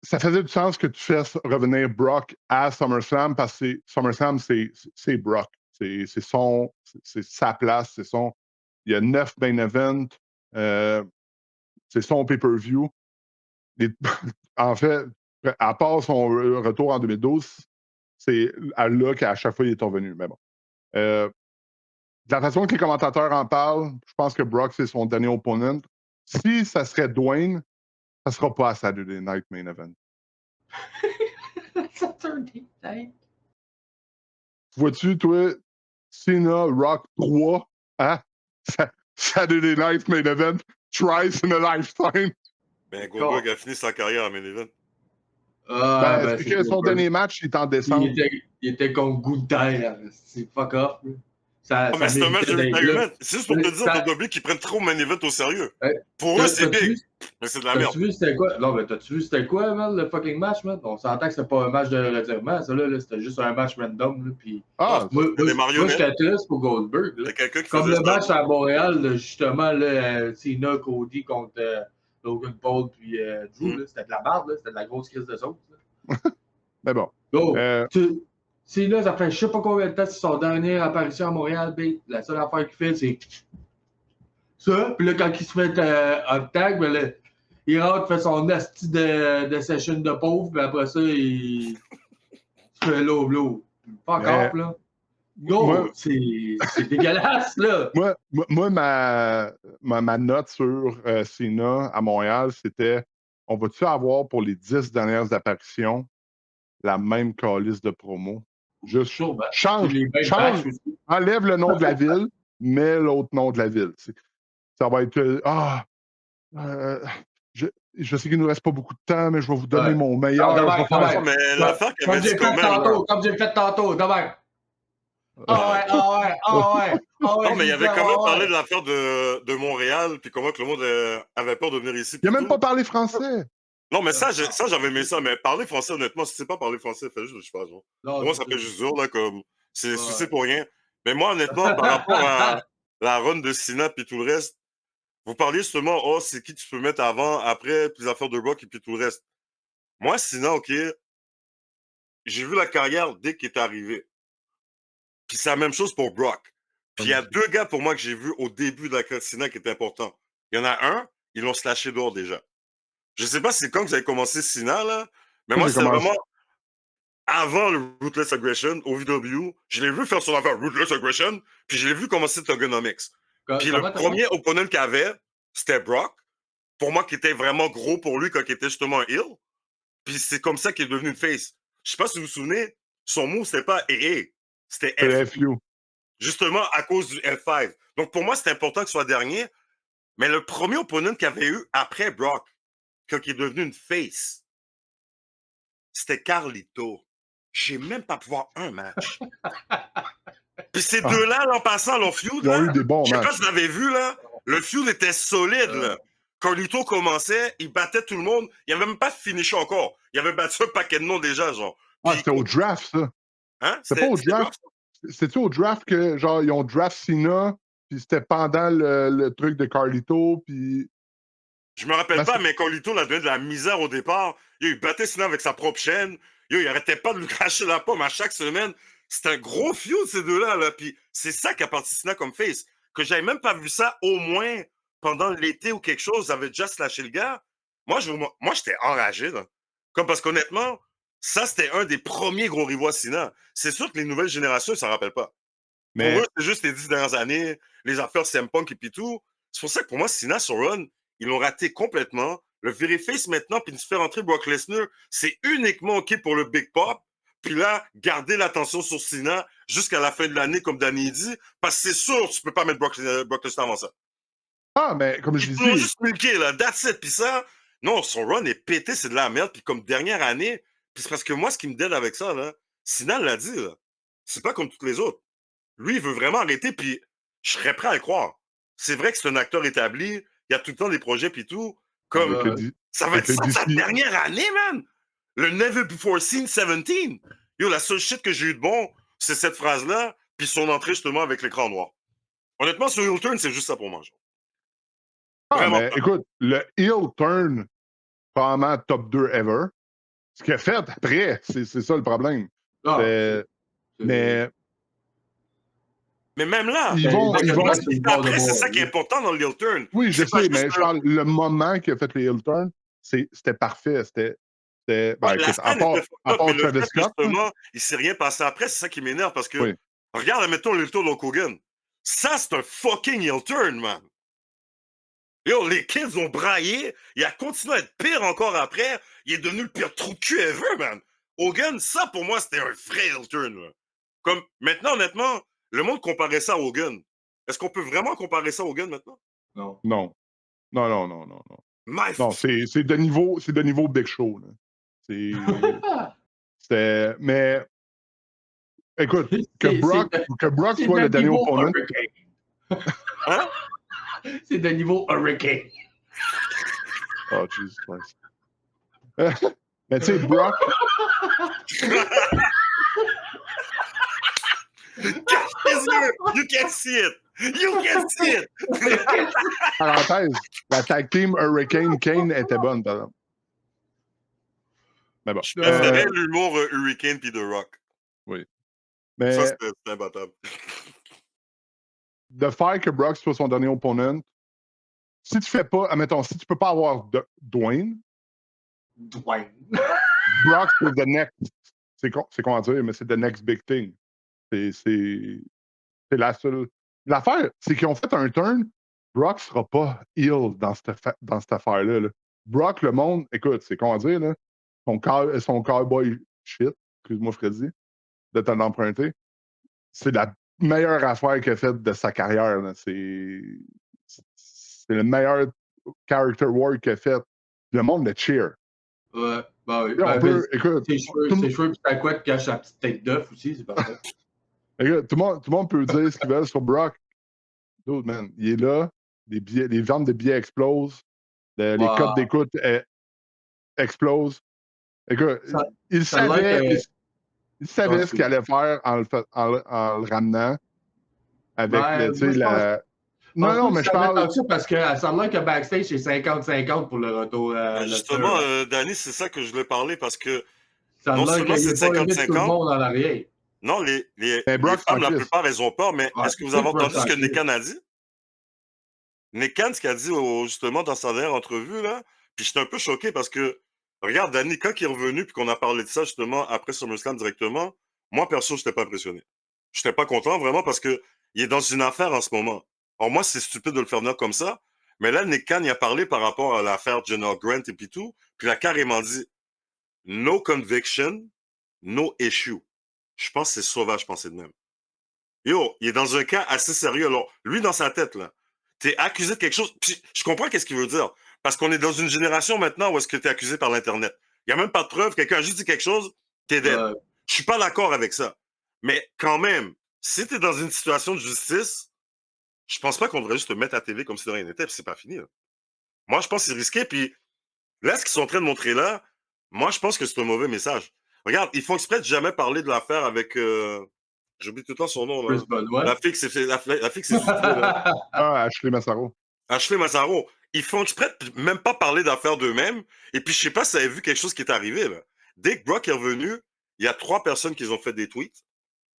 Ça faisait du sens que tu fasses revenir Brock à SummerSlam parce que SummerSlam, c'est Brock. C'est sa place. Il y a 9 main events. C'est son pay-per-view. En fait, à part son retour en 2012, c'est là qu'à chaque fois il est revenu. Mais bon. De la façon que les commentateurs en parlent, je pense que Brock, c'est son dernier opponent. Si ça serait Dwayne, ça ne sera pas à Saturday Night Main Event. Saturday Night. Vois-tu, toi, Cena, Rock 3, hein? Saturday Night Main Event, thrice in a lifetime. Ben, Goldberg a fini sa carrière en Main Event. C'est que son dernier match, il est en décembre. Il était contre Gunther. C'est fuck off. Mais c'est un match de retirement. C'est juste pour te dire, WWE, qu'ils prennent trop Main Event au sérieux. Pour eux, c'est big. Mais c'est de la merde. T'as-tu vu c'était quoi? Non, mais t'as-tu vu c'était quoi, man, le fucking match, man? On s'entend que c'était pas un match de retirement. Ça, là, c'était juste un match random. Là, puis... moi, j'étais triste pour Goldberg. Là. Comme le match à Montréal, là, justement, là, Cena, Cody contre Logan Paul puis Drew, c'était de la merde. C'était de la grosse crise de sauce. Mais bon. Cena, ça fait je sais pas combien de temps c'est son dernière apparition à Montréal. La seule affaire qu'il fait, c'est ça. Puis là, quand il se fait un tag, ben, là, il rentre, fait son asti de session de pauvre, puis après ça, il se fait low. Fuck off, là. Go! C'est dégueulasse, là! Moi, ma note sur Cena à Montréal, c'était on va-tu avoir pour les 10 dernières apparitions la même calice de promo? Juste change, enlève le nom de la ville, mets l'autre nom de la ville. Ça va être je sais qu'il nous reste pas beaucoup de temps, mais je vais vous donner mon meilleur. Mais l'affaire qu'elle m'a dit quand même. Comme j'ai fait tantôt, demain. Ah ouais. Non, mais il avait quand même parlé de l'affaire de Montréal, puis comment que le monde avait peur de venir ici. Il a même pas parlé français. Non, mais ça j'avais aimé ça, mais parler français, honnêtement, si tu sais pas parler français, fais juste, je sais pas, genre. Moi, ça fait juste dur, là, comme, c'est souci pour rien. Mais moi, honnêtement, par rapport à la run de Cena puis tout le reste, vous parliez justement, c'est qui tu peux mettre avant, après, puis les affaires de Brock et puis tout le reste. Moi, Cena, OK, j'ai vu la carrière dès qu'il est arrivé. Puis c'est la même chose pour Brock. Puis il y a 2 gars pour moi que j'ai vus au début de la carrière de Cena qui étaient importants. Il y en a un, ils l'ont slashé dehors déjà. Je sais pas c'est quand que vous avez commencé Cena, là, mais moi, c'était vraiment avant le Ruthless Aggression, au VW. Je l'ai vu faire son affaire Ruthless Aggression, puis je l'ai vu commencer Thugonomics. Puis le premier opponent qu'il avait, c'était Brock. Pour moi, qui était vraiment gros pour lui quand il était justement un heel. Puis c'est comme ça qu'il est devenu une face. Je sais pas si vous vous souvenez, son mot, c'était pas AA, c'était FU. Justement à cause du F5. Donc pour moi, c'est important qu'il soit dernier. Mais le premier opponent qu'il avait eu après Brock, quand il est devenu une face, c'était Carlito. J'ai même pas pu voir un match. Puis ces deux-là, en passant, leur feud, ils ont eu des bons je sais matchs. pas si vous l'avez vu, là, le feud était solide, là. Carlito commençait, il battait tout le monde. Il avait même pas finish encore. Il avait battu un paquet de noms déjà, genre. Ah, c'était au draft, ça. Hein? C'était pas au draft. C'était-tu au draft que, genre, ils ont draft Cena, puis c'était pendant le truc de Carlito, puis... Je me rappelle pas, mais Carlito l'a donné de la misère au départ. Il battait Cena avec sa propre chaîne. Il arrêtait pas de lui cracher la pomme à chaque semaine. C'était un gros feud, ces deux-là, là. Puis c'est ça qui a parti Cena comme face. Que j'avais même pas vu ça, au moins, pendant l'été ou quelque chose, j'avais déjà slashé le gars. Moi, j'étais enragé, là. Comme parce qu'honnêtement, ça, c'était un des premiers gros rivaux à Cena. C'est sûr que les nouvelles générations, ils s'en rappellent pas. Mais... Pour eux, c'est juste les 10 dernières années, les affaires CM Punk et puis tout. C'est pour ça que pour moi, Cena sur Run, ils l'ont raté complètement. Le virer face maintenant, puis de se faire entrer Brock Lesnar, c'est uniquement OK pour le Big Pop. Puis là, garder l'attention sur Cena jusqu'à la fin de l'année, comme Danny dit, parce que c'est sûr tu peux pas mettre Brock Lesnar avant ça. Ah, mais comme je disais... Ils l'ont juste milqué, là. That's it. Puis ça, non, son run est pété, c'est de la merde. Puis comme dernière année, puis c'est parce que moi, ce qui me dead avec ça, là, Cena l'a dit, là, c'est pas comme toutes les autres. Lui, il veut vraiment arrêter, puis je serais prêt à le croire. C'est vrai que c'est un acteur établi, il y a tout le temps des projets, puis tout. Comme, ça va être ça sa dernière année, man! Le Never Before Seen 17. Yo, la seule shit que j'ai eu de bon, c'est cette phrase-là, puis son entrée justement avec l'écran noir. Honnêtement, sur Heel Turn, c'est juste ça pour moi. Genre. Ah, mais écoute, le Heel Turn, probablement top 2 ever. Ce qu'il a fait après, c'est ça le problème. Ah, mais même là, ils vont après, c'est ça qui est important dans le Heel Turn. Oui, je sais, mais je parle, le moment qu'il a fait le Heel Turn, c'était parfait. C'était écoute, à part Travis Scott. Justement, il ne s'est rien passé après, c'est ça qui m'énerve parce que, regarde, mettons le tour de Hogan. Ça, c'est un fucking Heel Turn, man. Yo, les kids ont braillé, il a continué à être pire encore après, il est devenu le pire trou de cul ever, man. Hogan, ça, pour moi, c'était un vrai Heel Turn, là. Comme, maintenant, honnêtement, le monde comparait ça à Hogan. Est-ce qu'on peut vraiment comparer ça à Hogan maintenant? Non. Non, c'est de niveau Big Show, là. Mais écoute, que Brock soit le dernier opponent. Hein? C'est de niveau Hurricane. Oh, Jesus Christ. Mais tu sais, Brock. You can see it! You can see it! Parenthèse, la tag team Hurricane Kane était bonne, par exemple. Mais bon. Je préférais l'humour Hurricane puis The Rock. Oui. Mais ça, c'était imbattable. De faire que Brock soit son dernier opponent, si tu fais pas, admettons, si tu peux pas avoir Dwayne. Brock, c'est the next. C'est comment dire, mais c'est the next big thing. C'est la seule. L'affaire, c'est qu'ils ont fait un turn. Brock sera pas heel dans cette affaire-là. Là. Brock, le monde, écoute, c'est comment dire, là, son cowboy shit, excuse-moi Freddy, de t'en emprunter, c'est la meilleure affaire qu'il a faite de sa carrière. C'est le meilleur character work qu'il a fait. Le monde le cheer. Ouais, bah oui. Écoute, ses cheveux et sa couette cache sa petite tête d'œuf aussi, c'est parfait. Écoute, tout le monde peut dire ce qu'il veut sur Brock. Dude, man, il est là, les ventes de billets explosent, les codes d'écoute explosent. Écoute, il savait ce qu'il allait faire en le ramenant avec la... Non, mais je parle... Parce que ça semble que backstage, c'est 50-50 pour le retour. Justement, Danny, c'est ça que je voulais parler parce que Ça non a l'air seulement qu'il c'est n'est pas aimé de tout le 50-50, monde en arrière. non, les Brock femmes, la s'en crisse. plupart, elles ont peur, mais Ouais, est-ce que vous avez Brock entendu ce s'en que crisse. Nekan a dit? Nekan, ce qu'il a dit justement dans sa dernière entrevue, là, puis j'étais un peu choqué parce que, regarde, Danny, quand il est revenu, puis qu'on a parlé de ça justement après SummerSlam directement, moi, perso, j'étais pas impressionné. J'étais pas content vraiment parce que il est dans une affaire en ce moment. Alors moi, c'est stupide de le faire venir comme ça, mais là, Nekan, il a parlé par rapport à l'affaire General Grant et puis tout, puis il a carrément dit « No conviction, no issue ». Je pense que c'est sauvage penser de même. Yo, il est dans un cas assez sérieux. Alors, lui, dans sa tête, là, t'es accusé de quelque chose. Puis, je comprends qu'est-ce qu'il veut dire. Parce qu'on est dans une génération maintenant où est-ce que t'es accusé par l'Internet. Il n'y a même pas de preuve. Quelqu'un a juste dit quelque chose, t'es dead. Je suis pas d'accord avec ça. Mais quand même, si t'es dans une situation de justice, je pense pas qu'on devrait juste te mettre à TV comme si de rien n'était, puis c'est pas fini. Là. Moi, je pense que c'est risqué. Puis là, ce qu'ils sont en train de montrer là, moi, je pense que c'est un mauvais message. Regarde, ils font exprès de jamais parler de l'affaire avec... J'oublie tout le temps son nom, là. Chris Benoit. La fille qui s'est suicidée, là. Ah, Ashley Massaro. Ashley Massaro. Ils font exprès de même pas parler d'affaires d'eux-mêmes. Et puis, je sais pas si vous avez vu quelque chose qui est arrivé, là. Dès que Brock est revenu, il y a 3 personnes qui ont fait des tweets.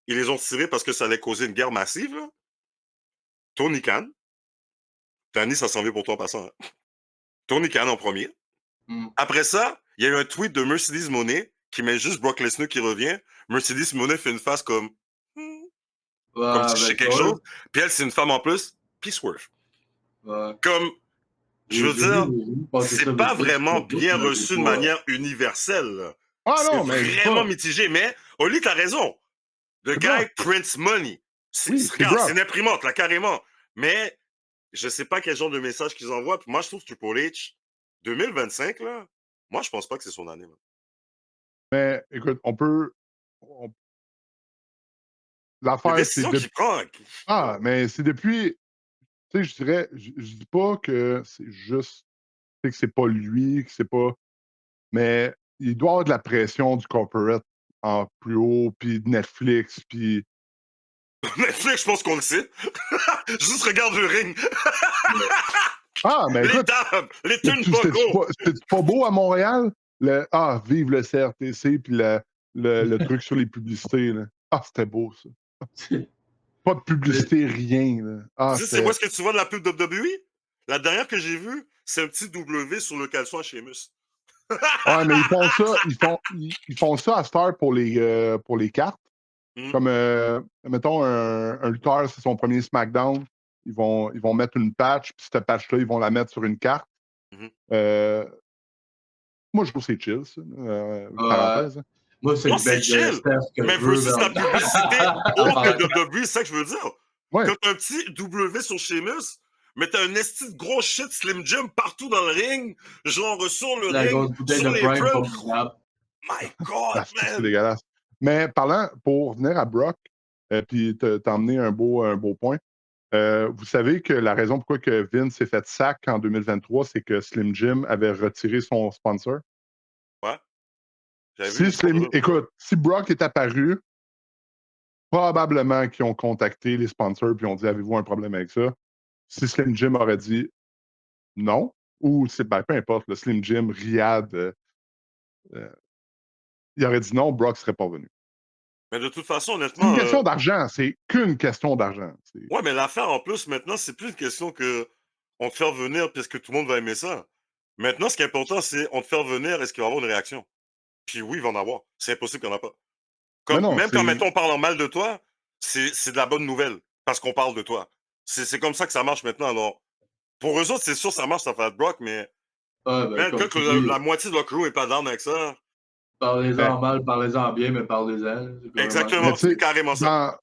Ils les ont tirés parce que ça allait causer une guerre massive, là. Tony Khan. Danny, ça s'en vient pour toi en passant. Hein. Tony Khan en premier. Après ça, il y a eu un tweet de Mercedes Moné qui met juste Brock Lesnar qui revient. Mercedes Moné fait une face comme... comme si je sais quelque chose. Puis elle, c'est une femme en plus. Peace worth. Comme, je veux dire, c'est pas vraiment bien reçu de manière universelle. Ah c'est non, mais vraiment mitigé. Mais Oli, t'as raison. Le guy prints money. Regarde, c'est une imprimante, là, carrément. Mais je sais pas quel genre de message qu'ils envoient. Puis moi, je trouve que Triple H, 2025, là, moi, je pense pas que c'est son année. Man. Mais écoute, on peut... L'affaire, c'est... qu'il prend. Ah, mais c'est depuis... Tu sais, je dirais... Je dis pas que c'est juste... Tu sais, que c'est pas lui, que c'est pas... Mais il doit y avoir de la pression du corporate en plus haut, puis de Netflix, puis... Netflix, je pense qu'on le sait. Juste regarde le ring. Ah, mais écoute... Les turnbuckles. C'est pas beau à Montréal? Vive le CRTC, puis le truc sur les publicités, là. Ah, c'était beau, ça. Pas de publicité, rien, là. Ah, c'est où est-ce que tu vois de la pub WWE? La dernière que j'ai vue, c'est un petit W sur le caleçon à Sheamus. Ouais, mais ils font ça, ils font ça à Star pour les cartes. Comme, mettons, un lutteur, c'est son premier SmackDown. Ils vont mettre une patch, puis cette patch-là, ils vont la mettre sur une carte. Moi, je trouve que c'est chill, ça. Parenthèse. Moi, c'est chill. Mais versus la publicité autre que WWE, c'est ça que je veux dire. Ouais. Quand t'as un petit W sur Sheamus, mais t'as un esti de gros shit Slim Jim partout dans le ring, genre sur le ring, sur les preuves. My God, man! C'est dégueulasse. Mais parlant, pour revenir à Brock, puis t'as emmené un beau point, vous savez que la raison pourquoi que Vince s'est fait sac en 2023, c'est que Slim Jim avait retiré son sponsor. Ouais. Écoute, si Brock est apparu, probablement qu'ils ont contacté les sponsors puis ont dit « Avez-vous un problème avec ça? » Si Slim Jim aurait dit non, ou peu importe, le Slim Jim, Riyad, il aurait dit non, Brock serait pas venu. Mais de toute façon, honnêtement... C'est une question d'argent, c'est qu'une question d'argent. Ouais, mais l'affaire, en plus, maintenant, c'est plus une question que on te fait revenir parce que tout le monde va aimer ça. Maintenant, ce qui est important, c'est on te fait revenir, est-ce qu'il va y avoir une réaction? Puis oui, il va en avoir. C'est impossible qu'il n'y en a pas. Même quand, mettons, on parle en mal de toi, c'est de la bonne nouvelle parce qu'on parle de toi. C'est comme ça que ça marche maintenant. Alors, pour eux autres, c'est sûr ça marche, ça fait Brock, mais quand la moitié de leur crew n'est pas down avec ça... Parlez-en mal, parlez-en bien, mais parlez-en. Exactement, c'est carrément ça.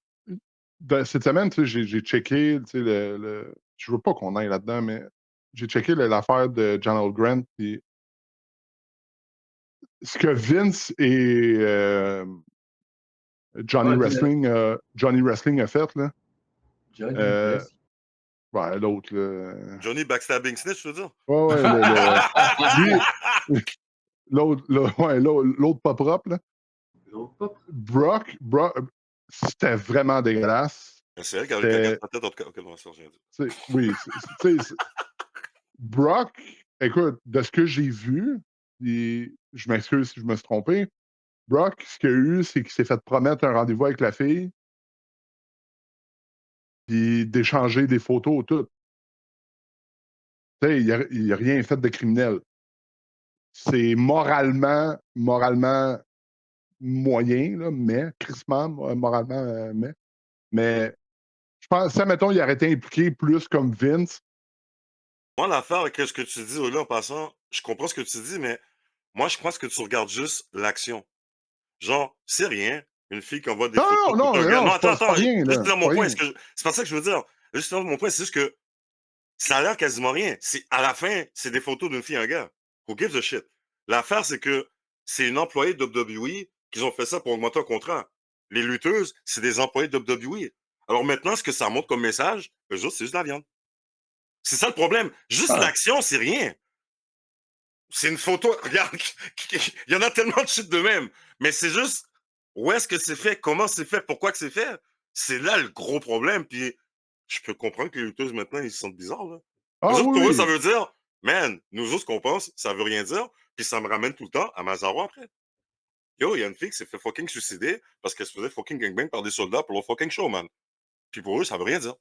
Cette semaine, j'ai checké, je veux pas qu'on aille là-dedans, mais j'ai checké l'affaire de General Grant, puis ce que Vince et Johnny Wrestling a fait, là. Johnny ouais, l'autre, là. Johnny Backstabbing Snitch, tu veux dire? Ouais, l'autre pas propre, là. Brock, c'était vraiment dégueulasse. C'est elle qui a regardé sa tête, en tout cas. Oui, Brock, écoute, de ce que j'ai vu, je m'excuse si je me suis trompé, Brock, ce qu'il a eu, c'est qu'il s'est fait promettre un rendez-vous avec la fille, puis d'échanger des photos, tout. Tu sais, il n'a rien fait de criminel. C'est moralement moyen, là, mais, crissement, moralement, mais je pense, ça, mettons, il aurait été impliqué plus comme Vince. Moi, l'affaire avec ce que tu dis, là, en passant, je comprends ce que tu dis, mais moi, je pense que tu regardes juste l'action. Genre, c'est rien, une fille qui envoie des photos Non, contre un gars. non, Non, c'est pas attends, rien, juste là. dire C'est mon pas point. rien. C'est pas ça que je veux dire. Juste dire mon point, c'est juste que ça a l'air quasiment rien. À la fin, c'est des photos d'une fille et un gars. Who gives a shit? L'affaire, c'est que c'est une employée de WWE qui ont fait ça pour augmenter un contrat. Les lutteuses, c'est des employés de WWE. Alors maintenant, ce que ça montre comme message, eux autres, c'est juste de la viande. C'est ça le problème. Juste l'action, c'est rien. C'est une photo. Regarde, il y en a tellement de shit de même. Mais c'est juste, où est-ce que c'est fait? Comment c'est fait? Pourquoi que c'est fait? C'est là le gros problème. Puis je peux comprendre que les lutteuses maintenant, ils se sentent bizarres. Là. Ah Pour eux, oui. ça veut dire, man, nous autres, ce qu'on pense, ça veut rien dire. Puis ça me ramène tout le temps à Mazawa après. Yo, il y a une fille qui s'est fait fucking suicider parce qu'elle se faisait fucking gangbang par des soldats pour le fucking show, man. Puis pour eux, ça veut rien dire.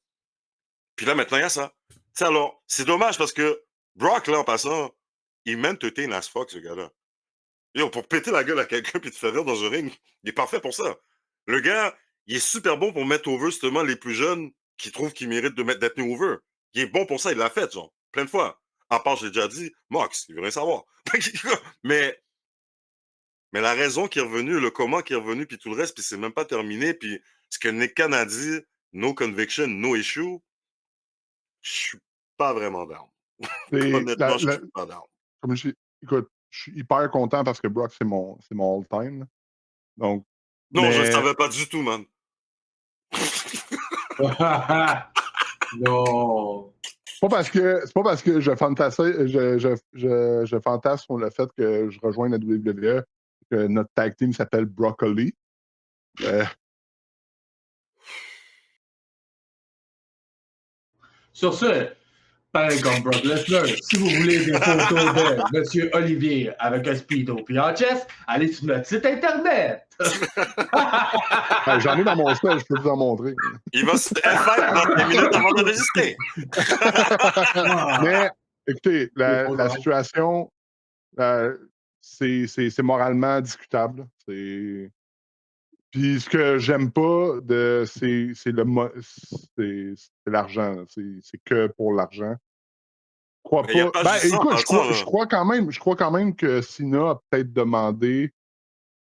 Puis là, maintenant, il y a ça. T'sais, alors, c'est dommage parce que Brock, là, en passant, il m'entertain as fuck, ce gars-là. Yo, pour péter la gueule à quelqu'un puis te faire rire dans un ring, il est parfait pour ça. Le gars, il est super bon pour mettre over justement les plus jeunes qui trouvent qu'ils méritent d'être mis over. Il est bon pour ça, il l'a fait, genre, plein de fois. À part, je l'ai déjà dit, Mox, il veut rien savoir. mais, mais la raison qui est revenue, le comment qui est revenu, puis tout le reste, puis c'est même pas terminé, puis ce que Nick Khan a dit, no conviction, no issue, je suis pas vraiment down. Honnêtement, je suis pas down. Comme écoute, je suis hyper content parce que Brock, c'est mon all-time. Donc, non, je ne savais pas du tout, man. Non. C'est pas parce que je fantasme sur le fait que je rejoins la WWE que notre tag team s'appelle Broccoli. Sur ce, pareil comme Brock Lesnar, si vous voulez des photos de Monsieur Olivier avec un speedo puis en chest, allez sur notre site internet. J'en ai dans mon sel, je peux vous en montrer. Il va se faire dans 10 minutes avant d'enregistrer. Mais, écoutez, la situation, c'est moralement discutable. Puis ce que j'aime pas, c'est l'argent. C'est que pour l'argent. Je crois pas. Ben, écoute, je crois quand même que Cena a peut-être demandé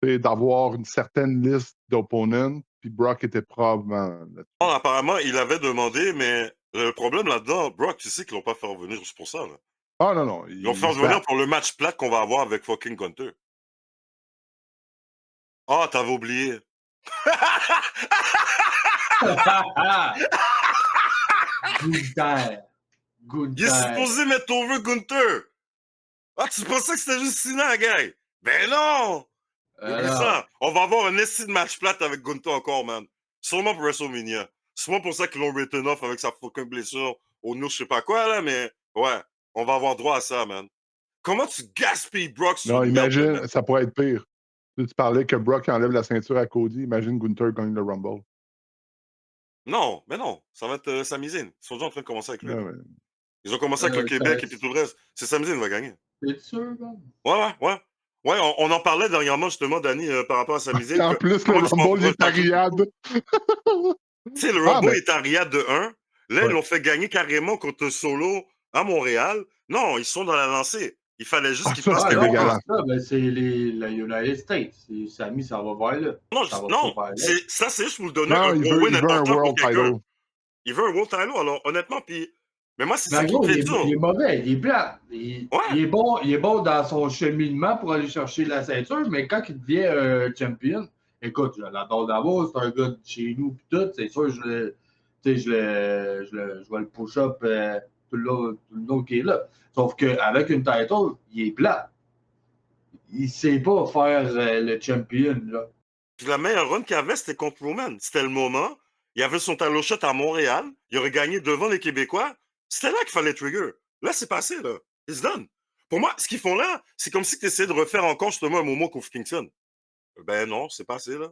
d'avoir une certaine liste d'opponents, puis Brock était probablement là-dessus. Non, apparemment, il avait demandé, mais le problème là-dedans, Brock, tu sais qu'ils l'ont pas fait revenir juste pour ça. Là. Ah non, non. Ils l'ont fait revenir pour le match plate qu'on va avoir avec fucking Gunter. Ah, t'avais oublié. Gunther. Il est supposé mettre over Gunter. Ah, tu pensais que c'était juste Cena, gars? Ben non! Oublie ça. On va avoir un essai de match plate avec Gunter encore, man. Sûrement pour WrestleMania. Sûrement pour ça qu'ils l'ont written off avec sa fucking blessure au nous, je sais pas quoi, là, mais ouais, on va avoir droit à ça, man. Comment tu gaspilles Brock sur non, imagine, ça pourrait être pire. Tu parlais que Brock enlève la ceinture à Cody, imagine Gunther gagne le Rumble. Non, mais non, ça va être Sami Zayn. Ils sont déjà en train de commencer avec lui. Ouais. Ils ont commencé avec le Québec et puis tout le reste. C'est Sami Zayn qui va gagner. C'est sûr, man? Ouais, on en parlait dernièrement, justement, Danny, par rapport à Sami Zayn. En plus, le Rumble est à Riyad. Tu sais, le Rumble est à Riyad de 1. Là, ils l'ont fait gagner carrément contre Solo à Montréal. Non, ils sont dans la lancée. Il fallait juste qu'ils passent le dégueulasse. C'est la United States. Sami, ça va voir là. Non, ça, c'est juste pour le donner non, un gros win important pour quelqu'un. Il veut un World Title, alors honnêtement, puis... Mais moi, c'est ça qui me fait dur. Il est mauvais, il est plat. Il est bon dans son cheminement pour aller chercher la ceinture, mais quand il devient champion, écoute, je l'adore d'avoir, c'est un gars de chez nous pis tout, c'est sûr, je vais le push-up tout le long qui est là. Sauf qu'avec une title, il est plat. Il sait pas faire le champion, là. Puis la meilleure run qu'il avait, c'était contre Roman. C'était le moment. Il avait son title shot à Montréal. Il aurait gagné devant les Québécois. C'était là qu'il fallait trigger. Là, c'est passé, là. It's done. Pour moi, ce qu'ils font là, c'est comme si tu essayais de refaire encore justement un moment Kofi Kingston. Ben non, c'est pas assez, là.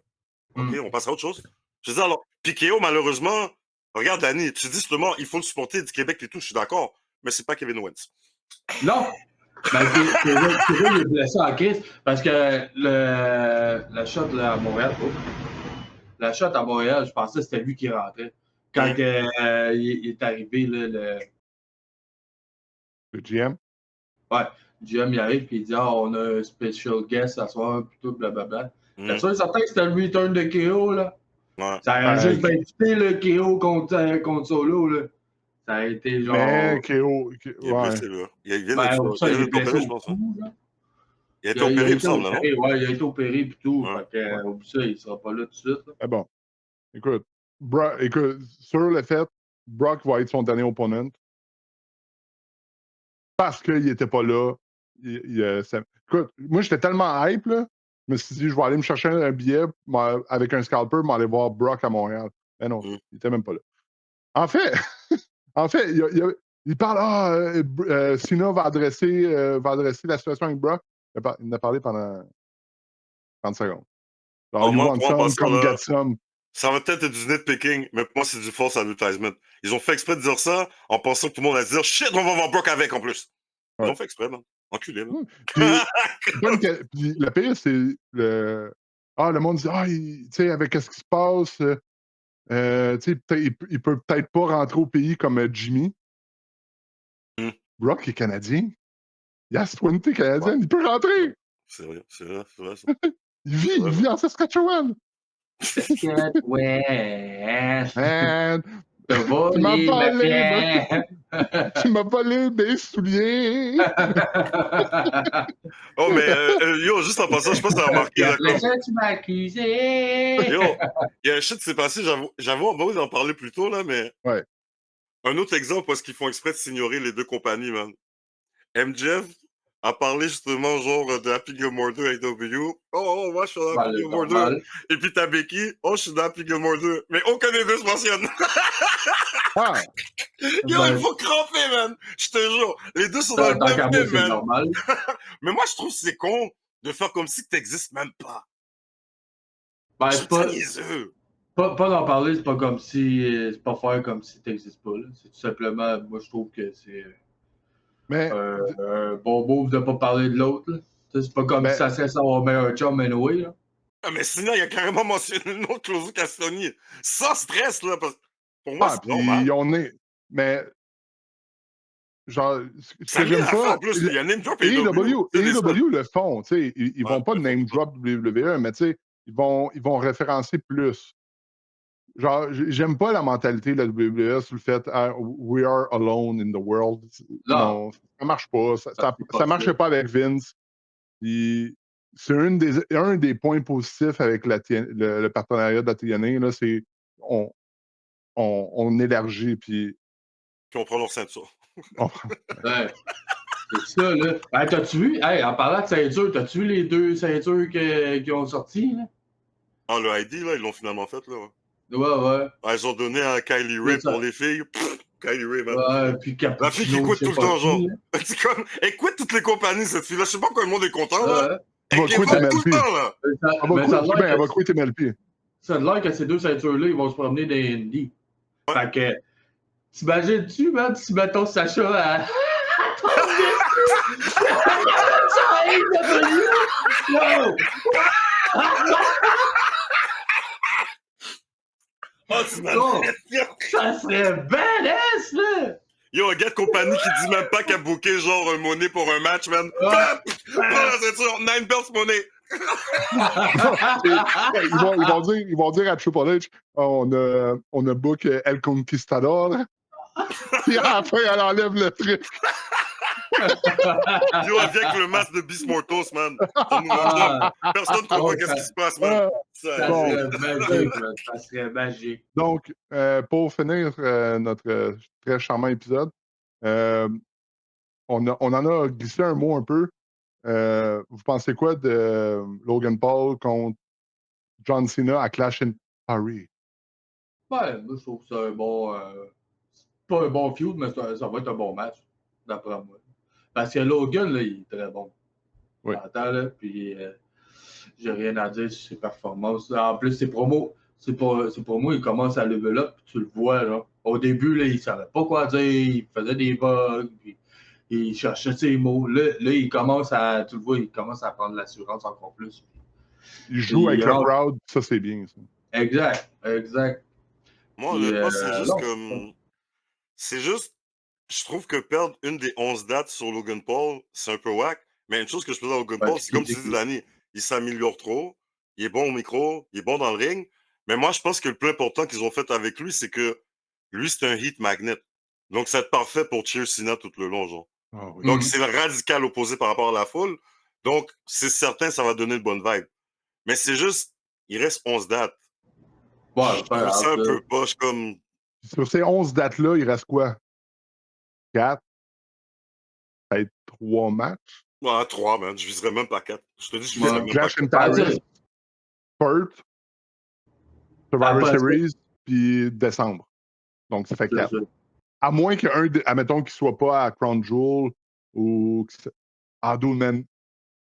OK, Hmm. on passe à autre chose. Je veux dire, alors, puis KO, malheureusement, regarde, Danny, tu dis justement, il faut le supporter du Québec et tout, je suis d'accord, mais c'est pas Kevin Owens. Non! Ben, Kevin, il est blessé en crise parce que le shot là, à Montréal, la shot à Montréal, je pensais que c'était lui qui rentrait. Quand il est arrivé, là, Le GM. ouais, GM il arrive et il dit on a un special guest ce soir, puis tout, blablabla. T'es sûr et certain que c'était le return de KO, là? Ouais. Ça a juste bien fité, le KO contre Solo, là. Ça a été genre. Mais KO. Il est blessé, là. Il vient Ben, ça, il est d'être blessé opéré, je au pense. Hein. cou, là. Il a été opéré, il me semble, non? Ouais, il a été opéré et tout. Ouais. Fait que, oublie ça, il sera pas là tout de suite. Là. Ah bon. Écoute, sur le fait, Brock va être son dernier opponent. Parce qu'il était pas là. Écoute, moi, j'étais tellement hype, là. Je me suis dit, je vais aller me chercher un billet avec un scalper, pour aller voir Brock à Montréal. Mais non, il était même pas là. En fait, il parle, Cena va adresser la situation avec Brock. Il en a parlé pendant 30 secondes. Alors, you want some, come get some. Ça va peut-être être du nitpicking, mais pour moi, c'est du false advertisement. Ils ont fait exprès de dire ça en pensant que tout le monde allait dire shit, on va voir Brock avec en plus. Ils ont fait exprès, man. Enculé, man. Puis le pire, c'est le monde dit tu sais, avec ce qui se passe, tu sais, il peut peut-être pas rentrer au pays comme Jimmy. Brock est canadien. Il a citoyenneté canadienne, il peut rentrer. C'est vrai, ça. Il vit en Saskatchewan. Man, tu m'as volé mes souliers. Oh, mais yo, juste en passant, je pense que t'as remarqué. Tu m'as accusé. Yo, il y a un shit qui s'est passé, j'avoue, on va en parler plus tôt, là, mais. Ouais. Un autre exemple, parce qu'ils font exprès de s'ignorer les deux compagnies, man. MJF a parlé justement, genre, de Happy Gilmore 2 AW. Oh, moi, je suis dans Happy Gilmore 2. Et puis t'as Becky, oh, je suis dans Happy Gilmore 2. Mais aucun des deux se mentionne. Ah. Yo, il faut cramper, man. Je te jure. Les deux sont dans le même film, man. Normal. Mais moi, je trouve que c'est con de faire comme si t'existes même pas. Ben, c'est pas d'en parler, c'est pas comme si. C'est pas faire comme si t'existes pas, là. C'est tout simplement, moi, je trouve que c'est. Mais. Un bon move de pas parler de l'autre, là. C'est pas comme si ça serait savoir meilleur chum, anyway, là. Ah, mais sinon, il a carrément mentionné le nom de Closo Castoni. Sans stress, là. Parce... Pour moi, c'est normal. Mais. Genre, ce que j'aime pas. En plus, il y a name drop AEW le font, tu sais. Ils vont pas name drop WWE, mais tu sais, ils vont référencer plus. Genre, j'aime pas la mentalité de la WWE sur le fait we are alone in the world. Non, ça marche pas. Ça marchait pas avec Vince. C'est un des points positifs avec le partenariat de la TNA, là, c'est on élargit, puis on prend leur ceinture. Ouais. C'est ça, là. Hey, t'as-tu vu? Hey, en parlant de ceinture, t'as-tu vu les deux ceintures qui ont sorti, là? Ah, le ID, là, ils l'ont finalement fait, là. Ouais. Ah, ils ont donné à Kylie Ray pour les filles. Kylie Ray, man. Ouais, puis la fille qui quitte tout le temps, genre. C'est comme, elle quitte toutes les compagnies, cette fille-là. Je sais pas pourquoi le monde est content, là. Elle va quitter tout le temps, là. Elle va quitter MLP. Ça a l'air que ces deux ceintures-là, ils vont se promener dans les Indies. Fait que, t'imagines-tu, man, si mettons Sacha à... Ça serait badass, là! Yo, un gars de compagnie qui dit même pas qu'il a booké genre un monnaie pour un match, man. Prends la ceinture, 9 belts monnaie. Ils vont dire à Triple H, on a book El Conquistador. Puis à la fin, elle enlève le truc. Yo, avec le masque de Beast Mortos, man. Personne ne comprend qu'est-ce qui se passe, man. Ça serait magique. Donc, pour finir notre très charmant épisode, on en a glissé un mot un peu. Vous pensez quoi de Logan Paul contre John Cena à Clash in Paris? Ouais, moi, je trouve que c'est un bon... pas un bon feud, mais ça va être un bon match, d'après moi. Parce que Logan, là, il est très bon. Oui. Attends, là, puis... j'ai rien à dire sur ses performances. En plus, ses promos, c'est pour moi, il commence à level up, tu le vois, là. Au début, là, il savait pas quoi dire, il faisait des bugs, puis il cherchait ses mots. Là, il commence à, tu le vois, il commence à prendre l'assurance encore plus. Il joue avec le crowd, ça, c'est bien, ça. Exact. Moi, honnêtement, c'est juste comme... C'est juste... Je trouve que perdre une des 11 dates sur Logan Paul, c'est un peu whack. Mais une chose que je peux dire à Logan Paul, c'est comme tu dis, Danny, il s'améliore trop, il est bon au micro, il est bon dans le ring. Mais moi, je pense que le plus important qu'ils ont fait avec lui, c'est que lui, c'est un heat magnet. Donc, ça va être parfait pour cheer Cena tout le long, genre. Oh, oui. Donc, c'est le radical opposé par rapport à la foule. Donc, c'est certain, ça va donner une bonne vibe. Mais c'est juste, il reste 11 dates. Ouais, je trouve ça un peu poche comme... Sur ces 11 dates-là, il reste quoi? 4? Peut-être 3 matchs? Ouais, 3, man. Je viserais même pas 4. Je te dis, je viserais même Clash pas in 4. Paris, Perth, Survivor Series, puis décembre. Donc, ça fait 4. À moins qu'un, admettons qu'il soit pas à Crown Jewel ou... Duel,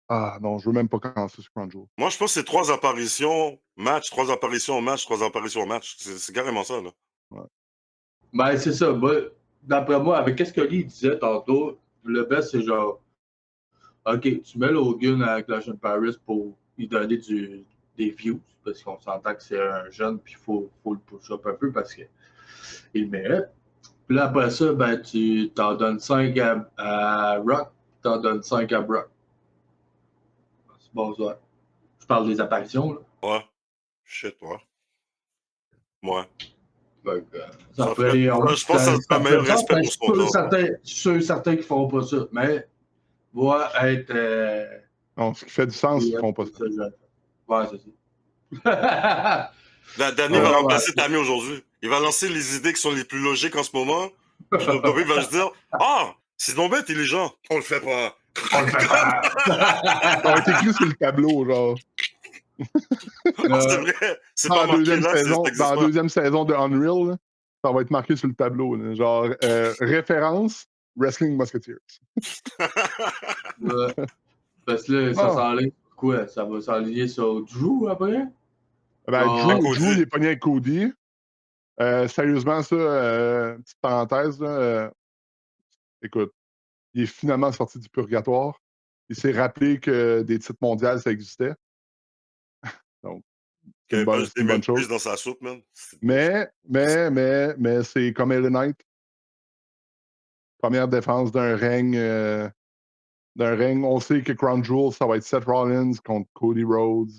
ah non, je veux même pas commencer sur Crown Jewel. Moi, je pense que c'est 3 apparitions, match, 3 apparitions, match, 3 apparitions, match. C'est carrément ça, là. Ouais. Ben, c'est ça. D'après moi, avec ce que Lee disait tantôt, le best, c'est genre, OK, tu mets Logan à Clash in Paris pour lui donner des views, parce qu'on s'entend que c'est un jeune, puis il faut le push-up un peu parce qu'il le mérite. Puis là, après ça, ben, tu t'en donnes 5 à Rock, t'en donnes 5 à Brock. C'est bon, ça. Je parle des apparitions, là. Ouais. Shit, ouais. Ouais. Donc, ça ferait, je pense que ça serait un meilleur respect pour son temps. Je suis sûr certains qui ne feront pas ça, mais va être... Non, ce qui fait du sens, ils ne font pas ça. Ouais, c'est ça. Danny va remplacer Tammy aujourd'hui. Il va lancer les idées qui sont les plus logiques en ce moment. Puis Bobby va se dire « Ah, c'est donc bien intelligent. On le fait pas. » On le fait pas. Ça va être écrit sur le tableau, genre. C'est vrai. C'est pas marqué là. Dans la deuxième saison de Unreal, là, ça va être marqué sur le tableau. Là, genre, référence, Wrestling Musketeers. Parce que là, ça s'enligne sur quoi? Ça va s'enligner sur Drew après? Ben, Drew, il est pogné avec Cody. Sérieusement, ça, petite parenthèse, là, écoute, il est finalement sorti du purgatoire. Il s'est rappelé que des titres mondiales, ça existait. Donc, c'est une bonne chose. Dans sa soupe, man. Mais c'est comme LA Knight. Première défense d'un règne. On sait que Crown Jewel, ça va être Seth Rollins contre Cody Rhodes.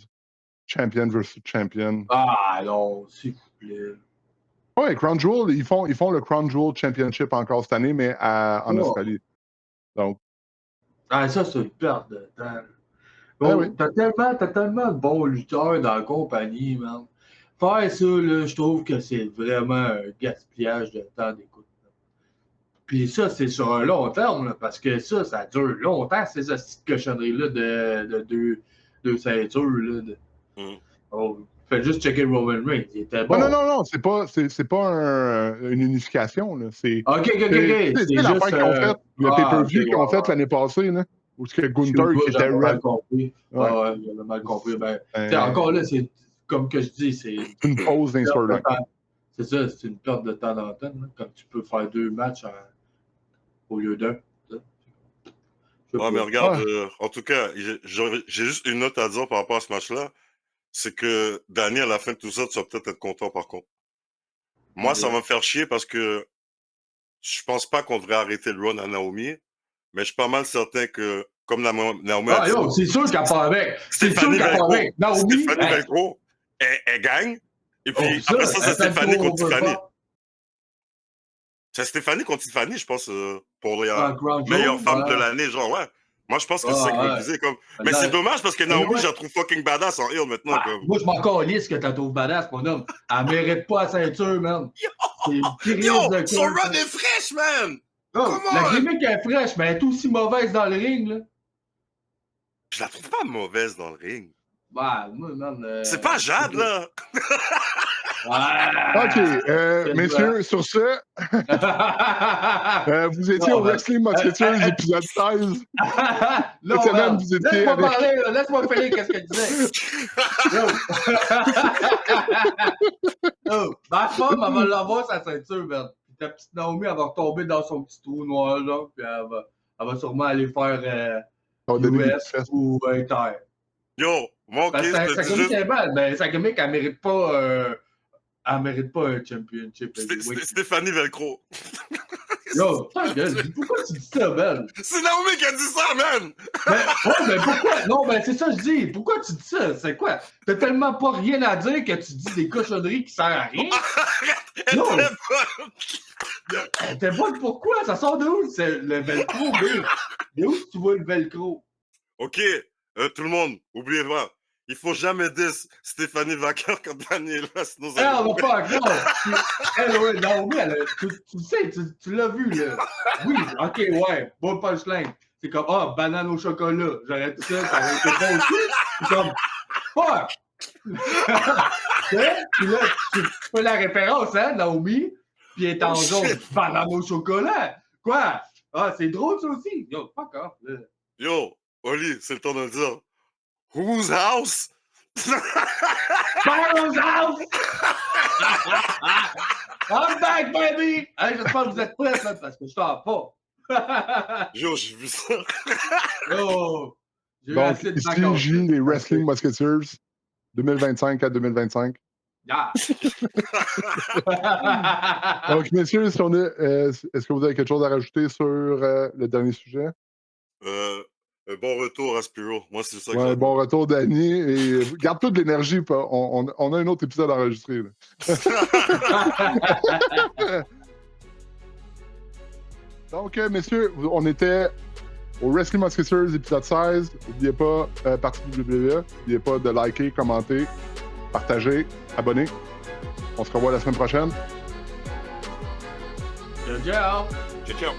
Champion versus champion. Ah non, s'il vous plaît. Ouais, Crown Jewel, ils font le Crown Jewel Championship encore cette année, mais en Australie. Donc. Ah, ça, c'est une perte de temps. Bon, oui. T'as tellement de bons lutteurs dans la compagnie, man. Faire ça, là, je trouve que c'est vraiment un gaspillage de temps d'écoute. Puis ça, c'est sur un long terme, là, parce que ça dure longtemps, ces cochonneries-là de deux ceintures. Là, faites juste checker Roman Reigns, il était bon. Non, c'est pas une unification. Là. C'est C'est l'affaire qu'ils ont fait, le pay-per-view qu'ils ont fait l'année passée, là, où c'est que Gunther qui était mal compris. J'avais mal compris. Encore là, c'est comme que je dis, c'est une pause d'un storyline. C'est ça, c'est une perte de temps d'antenne, comme tu peux faire 2 matchs au lieu d'un. Ouais, mais regarde, en tout cas, j'ai juste une note à dire par rapport à ce match-là. C'est que Danny, à la fin de tout ça, tu vas peut-être être content par contre. Moi, ça va me faire chier parce que je pense pas qu'on devrait arrêter le run à Naomi, mais je suis pas mal certain que, comme Naomi a dit... c'est sûr qu'elle part avec. Stéphanie Velcro, elle gagne. Et puis après ça, c'est Stéphanie contre Tiffany. C'est Stéphanie contre Tiffany, je pense, pour les meilleures femmes de l'année, genre, ouais. Moi, je pense que c'est ça qu'ils me disaient. Comme... Mais c'est dommage parce que Naomi, je la trouve fucking badass en heel maintenant. Comme... Moi, je m'en calisse que tu la trouves badass, mon homme. Elle mérite pas la ceinture, man. Yo, son run est fraîche, man! La gimmick est fraîche, mais elle est aussi mauvaise dans le ring, là. Je la trouve pas mauvaise dans le ring. Bah, moi, man. C'est pas Jade, là! OK, messieurs, sur ce, vous étiez au Wrestling Musketeers, épisode 16. Non, Cette semaine, vous étiez laisse-moi avec... parler, là. Laisse-moi finir qu'est-ce que tu disais. Yo, ma femme, elle va l'avoir sa ceinture, man. Puis ta petite Naomi, elle va retomber dans son petit trou noir, là, puis elle va sûrement aller faire US ou Inter. Yo, mon Ben, case, sa je te dis gimmick juste... est belle, mais sa gimmick, elle mérite pas un championship. Stéphanie Velcro. Yo, ta gueule, pourquoi tu dis ça, man? C'est Naomi qui a dit ça, man! Mais pourquoi? Non, mais c'est ça que je dis. Pourquoi tu dis ça? C'est quoi? T'as tellement pas rien à dire que tu dis des cochonneries qui servent à rien? Non! T'es bonne pourquoi? Ça sort de où, c'est le velcro, Bill? De où tu vois le velcro? OK, tout le monde, oubliez pas. Il faut jamais dire Stéphanie vainqueur quand Dani est là, sinon ça... Elle va pas, non! Elle, ouais, Naomi, tu le sais, tu l'as vu, là. Oui, OK, ouais, bon punchline. C'est comme, banane au chocolat. J'arrête ça, ça aurait été bon aussi. C'est comme, fuck! Puis là, tu fais la référence, hein, Naomi, puis elle est en jaune, banane au chocolat. Quoi? Ah, c'est drôle, ça aussi. Yo, fuck off, là. Yo, Oli, c'est le temps de le dire. Whose house? Pharaoh's house! I'm back, baby! Hey, j'espère que vous êtes prêts, là, parce que je t'en pas. Yo, j'ai vu ça. Yo! Donc, ici, j'ai les Wrestling Musketeers 2025 à 2025. Yeah. Donc, messieurs, si on est, est-ce que vous avez quelque chose à rajouter sur le dernier sujet? Un bon retour à Spiro. Moi, c'est ça que Ouais, bon retour, Danny. Et garde toute l'énergie. On a un autre épisode enregistré. Donc, messieurs, on était au Wrestling Musketeers, épisode 16. N'oubliez pas, partie WWE. N'oubliez pas de liker, commenter, partager, abonner. On se revoit la semaine prochaine. Ciao! Ciao, ciao.